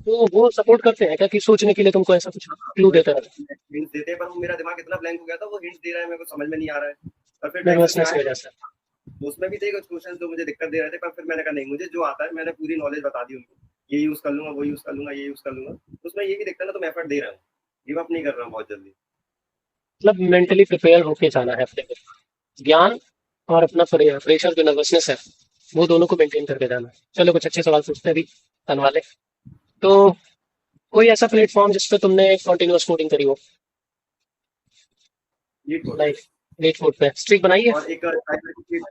तो वो सपोर्ट करते हैं क्या कि सोचने के लिए तुमको ऐसा कुछ हाँ, क्लू वो देते रहते हिंट्स देते हैं, पर वो मेरा दिमाग इतना ब्लैंक हो गया था, वो हिंट्स दे रहा है मेरे को समझ में नहीं आ रहा है। और फिर हैं, टेंशन में नर्वसनेस की आया। वजह से? तो उसमें भी थे कुछ क्वेश्चन जो मुझे दिक्कत दे रहे थे, पर फिर मैंने कहा नहीं, मुझे जो आता है मैंने पूरी नॉलेज बता दी उनको। ये यूज कर लूंगा, वो यूज कर लूंगा, ये यूज कर लूंगा। तो उसमें ये भी दिखता है ना, तुम एफर्ट दे रहे हो, गिव अप नहीं कर रहा हूँ बहुत जल्दी। मतलब मेंटली प्रिपेयर होके जाना है अपने को, ज्ञान और अपना प्रेशर जो नर्वसनेस है, वो दोनों को मेंटेन करके जाना है। चलो कुछ अच्छे सवाल पूछते हैं अभी, तन वाले। तो कोई ऐसा प्लेटफॉर्म जिस पे तुमने कंटिन्यूअस कोडिंग करी हो, leet code like leet code पे स्ट्रिक बनाई है? और एक टाइप की चीज।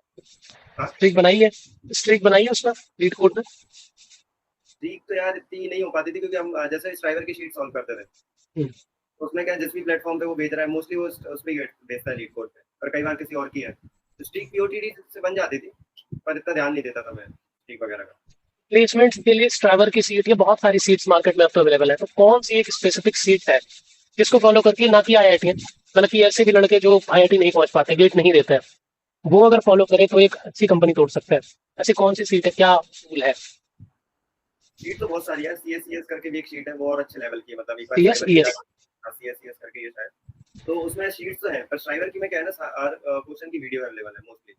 हाँ, स्ट्रिक बनाई है? स्ट्रिक बनाई है उसमें, लीड कोड में? लीक तो यार इतनी नहीं हो पाती थी, क्योंकि हम जैसे ड्राइवर की शीट सॉल्व करते थे। हम्म, तो उसमें क्या है, जिस भी प्लेटफॉर्म पे वो भेज रहा है मोस्टली वो उस पे भेजता है लीड कोड पे। पर कई बार किसी और की है तो स्टिक पीओटीडी से बन जाती थी। पर इतना ध्यान नहीं देता था मैं स्टिक वगैरह का। प्लेसमेंट के लिए ड्राइवर की सीट, ये बहुत सारी सीट्स मार्केट में अब तो अवेलेबल है, तो कौन सी एक स्पेसिफिक सीट है जिसको फॉलो करके, ना कि आईआईटी, मतलब कि ऐसे भी लड़के जो आईआईटी नहीं पहुंच पाते, गेट नहीं देते हैं, वो अगर फॉलो करे तो एक अच्छी कंपनी तोड़ सकते हैं? ऐसी कौन सी सीट है, क्या टूल है? शीट तो बहुत सारी है, सीएस करके भी एक शीट है, वो और अच्छे लेवल की है, मतलब एक बार सी एस ड्राइवर ई की एस? जाकर सीएस करके ये शायद। तो उसमें शीट्स तो है, पर ड्राइवर की में क्या है ना, क्वेश्चन की वीडियो अवेलेबल है मोस्टली।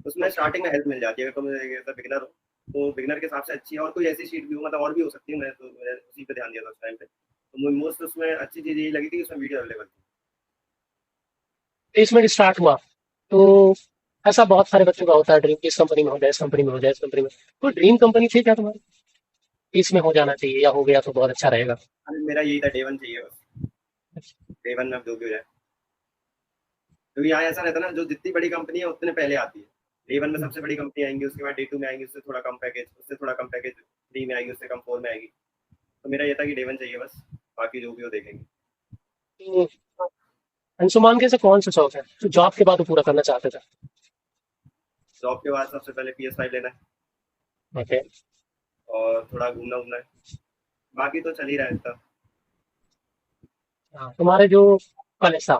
उसमें ओके। स्टार्टिंग में हेल्प मिल जाती है, अगर तुम ऐसा बिगिनर हो तो बिगिनर के हिसाब से अच्छी है। और कोई ऐसी शीट भी हो, मतलब और भी हो सकती है, मैं तो मैंने उसी पे ध्यान दिया था उस टाइम पे। तो मोस्ट उसमें अच्छी चीज यही लगी थी कि उसमें वीडियो अवेलेबल थी। प्लेसमेंट स्टार्ट हुआ तो ऐसा बहुत सारे बच्चों का होता है ड्रीम कि इस कंपनी में हो जाए, इस कंपनी में हो जाए, इस कंपनी में। कोई ड्रीम कंपनी थी क्या तुम्हारी, इसमें हो जाना चाहिए या हो गया तो बहुत अच्छा रहेगा? अरे मेरा यही था, डे वन चाहिए बस। डे वन में अब जो भी हो जाए। क्योंकि यहाँ ऐसा रहता है ना, जो जितनी बड़ी कंपनी है उतने पहले आती है। डे वन में सबसे बड़ी कंपनी आएंगी, उसके बाद डे टू में आएंगी, उससे थोड़ा कम पैकेज, उससे थोड़ा कम पैकेज थ्री में आएगी, उससे कम फोर में आएगी। तो मेरा ये था कि डे वन चाहिए बस, बाकी जो भी हो देखेंगे। तो अंशुमान के से कौन सा शौक है तो जॉब के बाद वो पूरा करना चाहते थे? जॉब के बाद सबसे पहले PS5 लेना है ओके। और थोड़ा घूमना घूमना है। बाकी तो चल ही रहा है इतना। हाँ, तुम्हारे जो कॉलेज था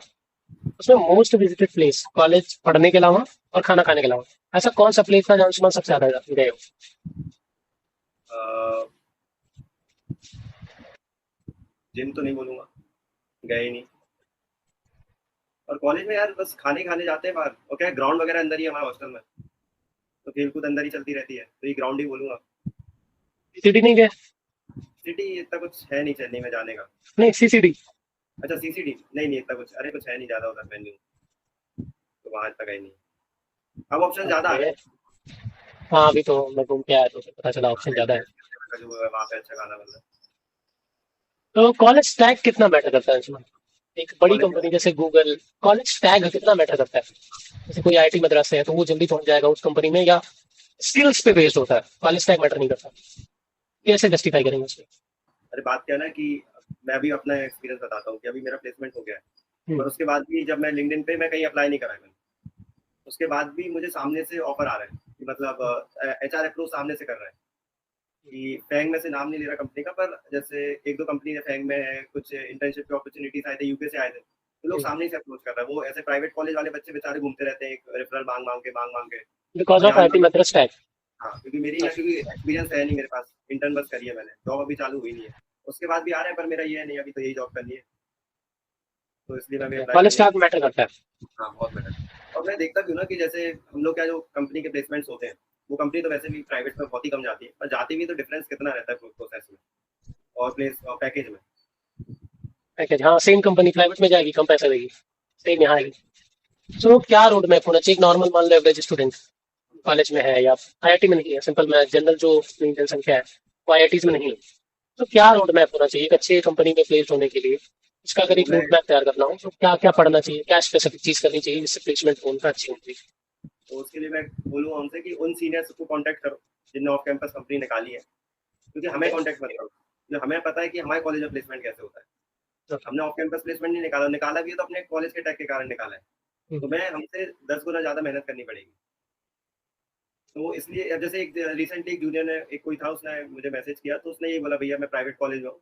उसमें मोस्ट विजिटेड प्लेस, कॉलेज पढ़ने के अलावा और खाना खाने के अलावा, ऐसा कौन सा प्लेस था जहाँ अंशुमान सबसे ज्यादा गए हो? जिम तो नहीं बोलूंगा, गए ही नहीं। और कॉलेज में यार बस खाने खाने जाते हैं बाहर, और क्या ग्राउंड वगैरह अंदर ही है हमारे हॉस्टल में। तो खेल कूद अंदर ही चलती रहती है, तो ये ग्राउंड ही बोलूंगा। सीसीडी नहीं गए? सिटी इतना कुछ है नहीं चेन्नई में जाने का। नहीं, सीसीडी। अच्छा सीसीडी, नहीं नहीं इतना कुछ, अरे कुछ है नहीं ज्यादा उधर मेन्यू। तो वहां तक गए नहीं। अब ऑप्शन ज्यादा आ ओके। गए। हाँ, अभी तो मैं घूम के आया तो पता चला हाँ, ऑप्शन ज्यादा है। जो है वहाँ पे अच्छा खाना मिल रहा है। तो कॉलेज टैग कितना मैटर करता है इसमें? एक बड़ी कॉलेज कंपनी जैसे गूगल, कॉलेज टैग कितना मैटर करता है? जैसे कोई आईटी मद्रास से है तो वो जल्दी पहुंच जाएगा उस कंपनी में, या स्किल्स पे बेस्ड होता है, कॉलेज टैग मैटर नहीं करता? कैसे जस्टिफाई करेंगे उसमें? अरे बात क्या है ना कि मैं अभी अपना एक्सपीरियंस बताता हूँ कि अभी मेरा प्लेसमेंट हो गया है, हम्म, पर उसके बाद भी जब मैं लिंक्डइन पे मैं कहीं अप्लाई नहीं करा है मैंने, उसके बाद भी मुझे सामने से ऑफर आ रहा है कि मतलब एचआर अप्रोच सामने से कर रहा है कि फैंग में से नाम नहीं ले रहा कंपनी का, पर जैसे एक दो कंपनी फैंग में है, कुछ इंटर्नशिप के अपॉर्चुनिटीज आए थे, यूके से आए थे, तो लोग सामने से अप्रोच कर रहा है। वो ऐसे प्राइवेट कॉलेज वाले बच्चे बेचारे घूमते रहते हैं एक रेफरल मांग मांग के। बिकॉज और ऑफ यहाँ आईटी मद्रास टैग। हाँ, क्योंकि मेरी यहाँ क्योंकि एक्सपीरियंस है नहीं मेरे पास, इंटर्न बस करी है मैंने, जॉब अभी चालू हुई नहीं है। उसके बाद भी आ रहा है, पर मेरा ये है नहीं, अभी तो यही जॉब करनी है, तो इसलिए मैं भी अप्लाई कॉलेज करने टैग मैटर करता है। हाँ, बहुत बेटर। और मैं देखता भी हूँ ना कि जैसे हम लोग क्या जो कंपनी के प्लेसमेंट्स होते हैं, वो कंपनी तो वैसे भी प्राइवेट में बहुत ही कम जाती है, पर जाती भी तो डिफरेंस कितना रहता है प्रोसेस में और प्लेस और पैकेज में। पैकेज, हाँ, सेम कंपनी प्राइवेट में जाएगी, कम पैसा देगी, सेम यहाँ आएगी। तो क्या रोड मैप होना चाहिए? एक नॉर्मल मान लो एवरेज स्टूडेंट कॉलेज में है, या आईआईटी में नहीं है, सिंपल में जनरल जो जनसंख्या है वो आईआईटीज में नहीं है, तो क्या रोड मैप होना चाहिए एक अच्छे कंपनी में प्लेस होने के लिए? इसका अगर तो एक मैं रोड मैप तैयार करना हो तो क्या क्या पढ़ना चाहिए, क्या स्पेसिफिक चीज करनी चाहिए जिससे प्लेसमेंट हो उनका अच्छी होगी? तो उसके लिए मैं बोलूँगा उनसे कि उन सीनियर्स को कॉन्टैक्ट करो जिनने ऑफ कैंपस कंपनी निकाली है, क्योंकि हमें कॉन्टैक्ट मत करो। जो हमें पता है कि हमारे कॉलेज में प्लेसमेंट कैसे होता है। हमने ऑफ कैंपस प्लेसमेंट नहीं निकाला, निकाला भी है तो अपने कॉलेज के टैग के कारण निकाला है। तो मैं हमसे 10 गुना ज़्यादा मेहनत करनी पड़ेगी। तो इसलिए अब जैसे एक रिसेंटली एक जूनियर ने, एक कोई था, उसने मुझे मैसेज किया, तो उसने ये बोला, भैया मैं प्राइवेट कॉलेज में हूँ,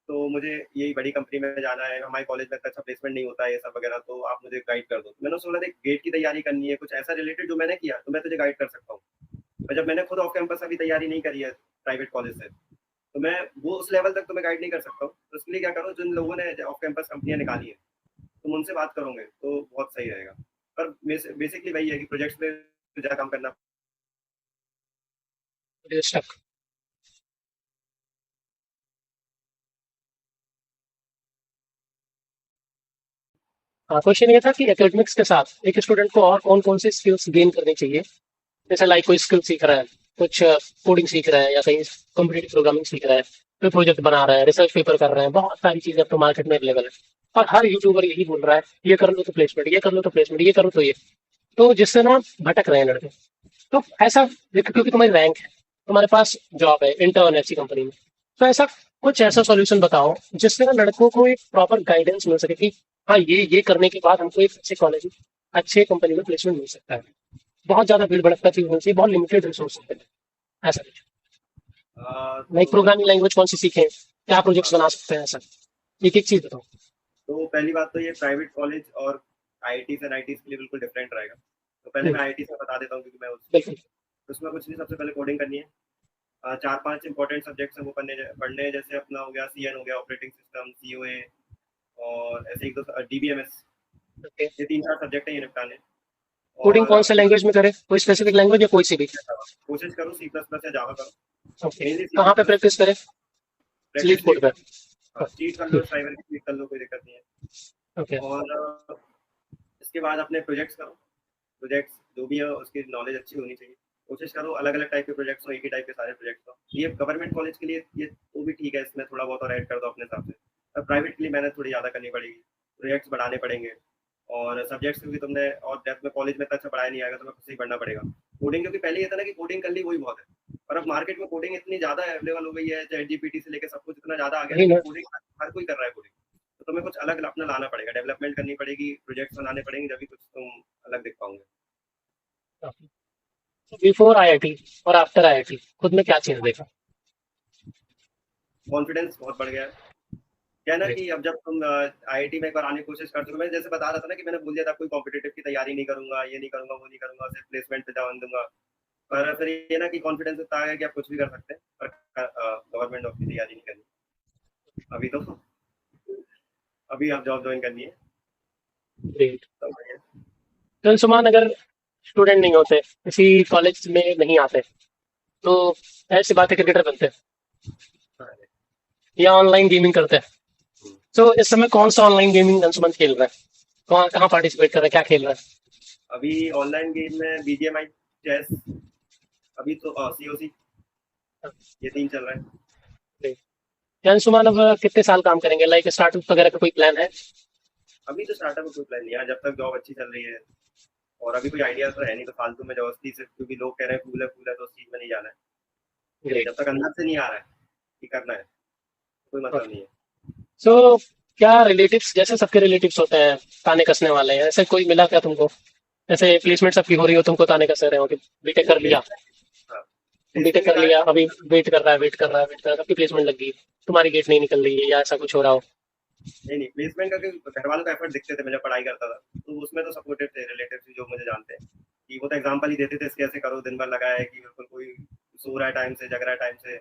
तो मुझे यही बड़ी कंपनी में जाना है, हमारे कॉलेज में अच्छा प्लेसमेंट नहीं होता है ये सब वगैरह, तो आप मुझे गाइड कर दो। तो मैंने उसको बोला, देख गेट की तैयारी करनी है, कुछ ऐसा रिलेटेड जो मैंने किया तो मैं तुझे गाइड कर सकता हूँ। और जब मैंने खुद ऑफ कैंपस अभी तैयारी नहीं करी है प्राइवेट कॉलेज से, तो मैं वो उस लेवल तक तो मैं गाइड नहीं कर सकता हूँ। तो उसके लिए क्या करो, जिन लोगों ने ऑफ कैंपस कंपनियां निकाली है तुम उनसे बात करोगे तो बहुत सही रहेगा। पर बेसिकली वही है कि प्रोजेक्ट्स पे ज़्यादा काम करना। स्टक। हाँ, क्वेश्चन ये था कि एकेडमिक्स के साथ एक स्टूडेंट को और कौन कौन सी स्किल्स गेन करनी चाहिए? जैसे लाइक कोई स्किल सीख रहा है, कुछ कोडिंग सीख रहा है, या कहीं कंप्यूटर प्रोग्रामिंग सीख रहा है, कोई प्रोजेक्ट बना रहा है, रिसर्च पेपर कर रहे हैं, बहुत सारी चीजें अब तो मार्केट में अवेलेबल है। और हर यूट्यूबर यही बोल रहा है, ये कर लो तो प्लेसमेंट, ये कर लो तो प्लेसमेंट, ये करो तो ये। तो जिससे ना भटक रहे हैं लड़के। तो ऐसा, क्योंकि तुम्हारी रैंक है, तुम्हारे पास जॉब है, इंटर्न है ऐसी कंपनी में, तो ऐसा कुछ ऐसा सॉल्यूशन बताओ जिससे ना लड़कों को एक प्रॉपर गाइडेंस मिल सके कि हाँ, ये करने के बाद हमको एक अच्छे कॉलेज, अच्छे कंपनी में प्लेसमेंट मिल सकता है। बहुत ज्यादा भीड़ भड़कता चीज होनी चाहिए, बहुत लिमिटेड रिसोर्स है, ऐसा कुछ। लाइक तो प्रोग्रामिंग लैंग्वेज कौन सी सीखें, क्या प्रोजेक्ट्स बना सकते हैं, ऐसा एक एक चीज बताओ। तो पहली बात तो ये प्राइवेट कॉलेज और आईआईटीज एंड आईटीज के लिए बिल्कुल डिफरेंट रहेगा। तो पहले मैं आईआईटी से बता देता हूँ, क्योंकि मैं बिल्कुल। उसमें कुछ नहीं, सबसे पहले कोडिंग करनी है। 4-5 इंपॉर्टेंट सब्जेक्ट्स हैं वो पढ़ने हैं, जैसे अपना हो गया सीएन हो गया, ऑपरेटिंग सिस्टम, सीओए, और ऐसे एक दो डीबीएमएस। ओके। ये 3-4 सब्जेक्ट हैं ये निपटाने। कोडिंग और कौन से लैंग्वेज में करें, कोई स्पेसिफिक लैंग्वेज या कोई सी भी? कोशिश करो सी प्लस प्लस या जावा करो, ओके, मेनली सी कहाँ प्लस पे प्लस। प्रैक्टिस करें? स्लीप प्रैक्टिस कोड पे? चीट कर लो, ड्राइवर की चीट कर लो, कोई दिक्कत नहीं है। ओके। और इसके बाद अपने प्रोजेक्ट्स करो। प्रोजेक्ट्स जो भी है उसकी नॉलेज अच्छी होनी चाहिए। कोशिश करो अलग अलग टाइप के प्रोजेक्ट्स हो, एक ही टाइप के सारे प्रोजेक्ट्स हो। ये गवर्नमेंट कॉलेज के लिए ये तो भी ठीक है, इसमें थोड़ा बहुत और ऐड कर दो अपने हिसाब से। अब प्राइवेट के लिए मेहनत थोड़ी ज़्यादा करनी पड़ेगी, प्रोजेक्ट्स बढ़ाने पड़ेंगे, और सब्जेक्ट्स क्योंकि तुमने और डेप्थ में कॉलेज में इतना अच्छा पढ़ाया नहीं आएगा, तुम्हें खुद से ही पढ़ना पड़ेगा। कोडिंग क्योंकि पहले ये था ना कि कोडिंग कर ली वही बहुत है, और अब मार्केट में कोडिंग इतनी ज़्यादा अवेलेबल हो गई है, चैट जीपीटी से लेकर सब कुछ इतना ज़्यादा आ गया ना वही कि ना। कोडिंग हर कोई कर रहा है कोडिंग। तो तुम्हें कुछ अलग अपना लाना पड़ेगा, डेवलपमेंट करनी पड़ेगी, प्रोजेक्ट्स बनाने पड़ेंगे, जब भी कुछ तुम अलग दिख पाओगे। बिफोर आईआईटी और आफ्टर आईआईटी खुद में क्या चेंज देखा? कॉन्फिडेंस बहुत बढ़ गया है। क्या है ना कि अब जब तुम आईआईटी में एक बार आने की कोशिश करते हो, मैं जैसे बता रहा था ना कि मैंने बोल दिया था कोई कॉम्पिटिटिव की तैयारी नहीं करूंगा, ये नहीं करूंगा, वो नहीं करूंगा, सिर्फ प्लेसमेंट पे ध्यान दूंगा। पर फिर ये ना कि कॉन्फिडेंस इतना आ गया कि आप कुछ भी कर सकते हैं, पर गवर्नमेंट जॉब की तैयारी नहीं करनी अभी तो। अभी आप जॉब ज्वाइन करनी है। ग्रेट। तो बढ़िया। तो सुमान, अगर स्टूडेंट नहीं होते, किसी कॉलेज में नहीं आते, तो ऐसी बात है क्रिकेटर बनते हैं हाँ, या ऑनलाइन गेमिंग करते हैं, तो इस समय कौन सा ऑनलाइन गेमिंग अंशुमन खेल रहा है? कहाँ कहाँ पार्टिसिपेट कर रहा है, क्या खेल रहा अभी ऑनलाइन गेम में बीजीएमआई, चेस, अभी तो सीओसी, है? ये 3 चल रहा है। अंशुमान अब कितने साल काम करेंगे, लाइक स्टार्टअप वगैरह का कोई प्लान है? अभी तो स्टार्टअप का कोई प्लान नहीं है जब तक जॉब अच्छी चल रही है। और अभी कोई आइडिया तो है नहीं, तो फालतू में जबरदस्ती से, क्योंकि लोग कह रहे हैं कूल है तो उस चीज में नहीं जाना है। ग्रेट। जब तक अंदर से नहीं आ रहा है कि करना है, कोई मतलब नहीं है। सो क्या रिलेटिव्स, जैसे सबके रिलेटिव्स होते हैं ताने कसने वाले हैं, ऐसे कोई मिला क्या तुमको? जैसे प्लेसमेंट सबकी हो रही हो, तुमको ताने कस रहे हो कि बीटेक कर लिया, प्लेसमेंट, हाँ, बीटेक प्लेसमेंट के कर कारण। लिया, अभी वेट कर रहा है, वेट कर रहा है, वेट कर रहा है, सबकी प्लेसमेंट लग गई, तुम्हारी गेट नहीं निकल रही है, या ऐसा कुछ हो रहा हो? नहीं नहीं, प्लेसमेंट का घर वालों का एफर्ट दिखते थे, मैं जब पढ़ाई करता था तो उसमें तो सपोर्टेड थे रिलेटिव जो मुझे जानते हैं, कि वो तो एग्जाम्पल ही देते थे इसके ऐसे करो, दिन भर लगा है कि बिल्कुल कोई सो रहा है टाइम से, जग रहा है टाइम से।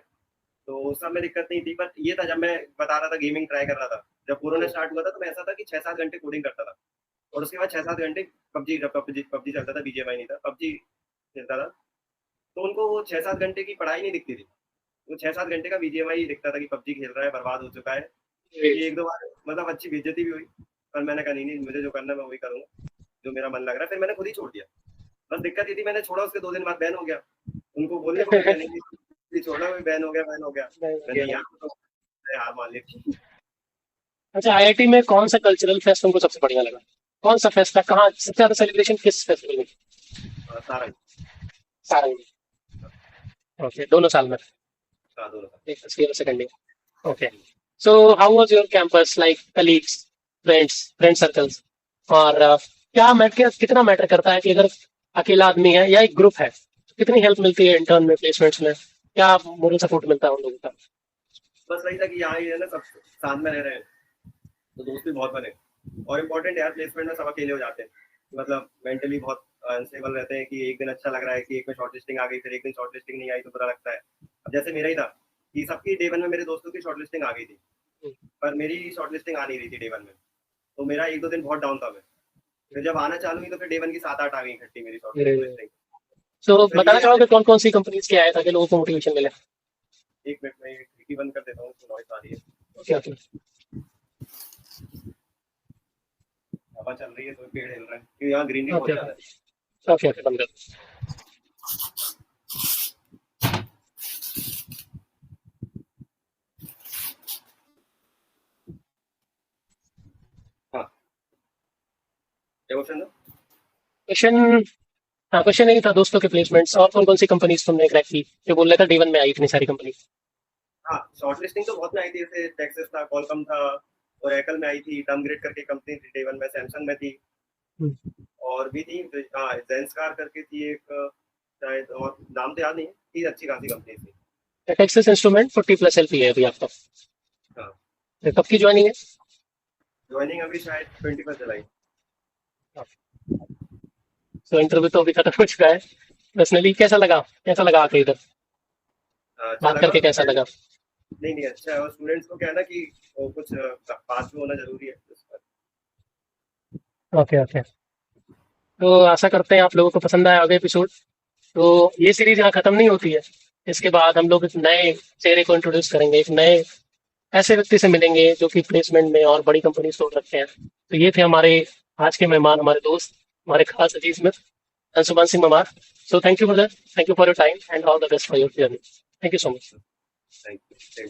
तो उस सब में दिक्कत नहीं थी, बट ये था जब मैं बता रहा था गेमिंग ट्राई कर रहा था, जब कोरोना स्टार्ट हुआ था तो मैं ऐसा था कि 6-7 घंटे कोडिंग करता था, और उसके बाद 6-7 घंटे पबजी, जब पबजी चलता था, बीजेएमआई नहीं था, पबजी खेलता था। तो उनको वो 6-7 घंटे की पढ़ाई नहीं दिखती थी, वो 6-7 घंटे का बीजेएमआई दिखता था कि पबजी खेल रहा है, बर्बाद हो चुका है। कि एक दो बार मतलब अच्छी बेइज्जती भी हुई, पर मैंने कहा नहीं नहीं, मुझे जो करना है मैं वही करूंगा, जो मेरा मन लग रहा है, फिर मैंने खुद ही छोड़ दिया। बस दिक्कत ये थी, मैंने छोड़ा उसके 2 दिन बाद बैन हो गया, उनको बोलने को मिल गया, नहीं नहीं छोड़ा, बैन हो गया, बैन हो गया। मैंने यार तो हार मान ली थी। अच्छा, आईआईटी में कौन सा कल्चरल फेस्ट तुमको सबसे बढ़िया लगा? कौन सा फेस्ट था, कहाँ सबसे ज्यादा सेलिब्रेशन किस फेस्टिवल में? सारा ही। सारंग में। ओके, दोनों साल में? हाँ, दोनों था। एक first year, second year. Okay. So how was your campus, like colleagues, friend circles? और क्या मैटर, कितना मैटर करता है कि अगर अकेला आदमी है या एक ग्रुप है, तो कितनी हेल्प मिलती है इंटर्न में, प्लेसमेंट्स में? क्या मोरल सपोर्ट मिलता है उन लोगों का? बस वही था कि यहाँ ही है ना, सब साथ में रह रहे हैं, तो दोस्त भी बहुत बने। और इम्पोर्टेंट यार, प्लेसमेंट में सब अकेले हो जाते हैं, मतलब मेंटली बहुत अनस्टेबल रहते हैं, कि एक दिन अच्छा लग रहा है कि एक में शॉर्ट लिस्टिंग आ गई, फिर एक दिन शॉर्ट लिस्टिंग नहीं आई तो बुरा लगता है। अब जैसे मेरा ही था कि सबकी डे वन में मेरे दोस्तों की शॉर्ट लिस्टिंग आ गई थी, पर मेरी शॉर्ट लिस्टिंग आ नहीं रही थी डे वन में, तो मेरा 1-2 दिन बहुत डाउन था मैं। फिर जब आना चालू हुई तो फिर डे वन की 7-8 आ गई इकट्ठी मेरी शॉर्ट लिस्टिंग। सो तो फिर बताना ये चाहोगे कौन कौन सी कंपनीज के आए ताकि लोगों को मोटिवेशन मिले? 1 मिनट में खिड़की बंद कर देता हूँ, नॉइस आ रही है, ओके ओके हवा चल रही है तो पेड़ हिल रहा है, क्योंकि यहाँ ग्रीनरी बहुत ओके ज्यादा है। ओके ओके, बंद कर। हाँ, क्या क्वेश्चन था? क्वेश्चन, हाँ क्वेश्चन यही था, दोस्तों के प्लेसमेंट्स और कौन कौन सी कंपनीज तुमने क्रैक की, जो बोल रहा था D1 में आई इतनी सारी कंपनी? हाँ, शॉर्ट लिस्टिंग तो बहुत में आई थी, जैसे टेक्सास था, कॉलकम था, और एकल में आई थी, टर्मग्रेड करके कंपनी थी डे वन में, सैमसंग में थी, और भी थी। हाँ, जेंसकार करके थी एक, शायद, और नाम तो याद नहीं है, थी अच्छी खासी कंपनी थी। टेक्सास इंस्ट्रूमेंट 40+ LP है अभी आपका। हाँ, तो कब की ज्वाइनिंग है? ज्वाइनिंग अभी शायद 21 जुलाई। तो इंटरव्यू तो अभी खत्म हो चुका है। पर्सनली कैसा लगा आके इधर अच्छा बात लगा, करके, कैसा बट लगा? नहीं नहीं अच्छा है, और स्टूडेंट्स को क्या है ना कि वो कुछ पास में होना जरूरी है उस पर। Okay okay. तो आशा करते हैं आप लोगों को पसंद आया होगा एपिसोड। तो ये सीरीज यहाँ खत्म नहीं होती है, इसके बाद हम लोग एक नए चेहरे को इंट्रोड्यूस करेंगे, एक नए ऐसे व्यक्ति से मिलेंगे जो कि प्लेसमेंट में और बड़ी कंपनी छोड़ रखे हैं। तो ये थे हमारे आज के मेहमान, हमारे दोस्त, हमारे खास अजीज मित्र अंशुमान सिंह ममार। So thank you brother, thank you for your time and all the best for your journey. Thank you so much. Thank you.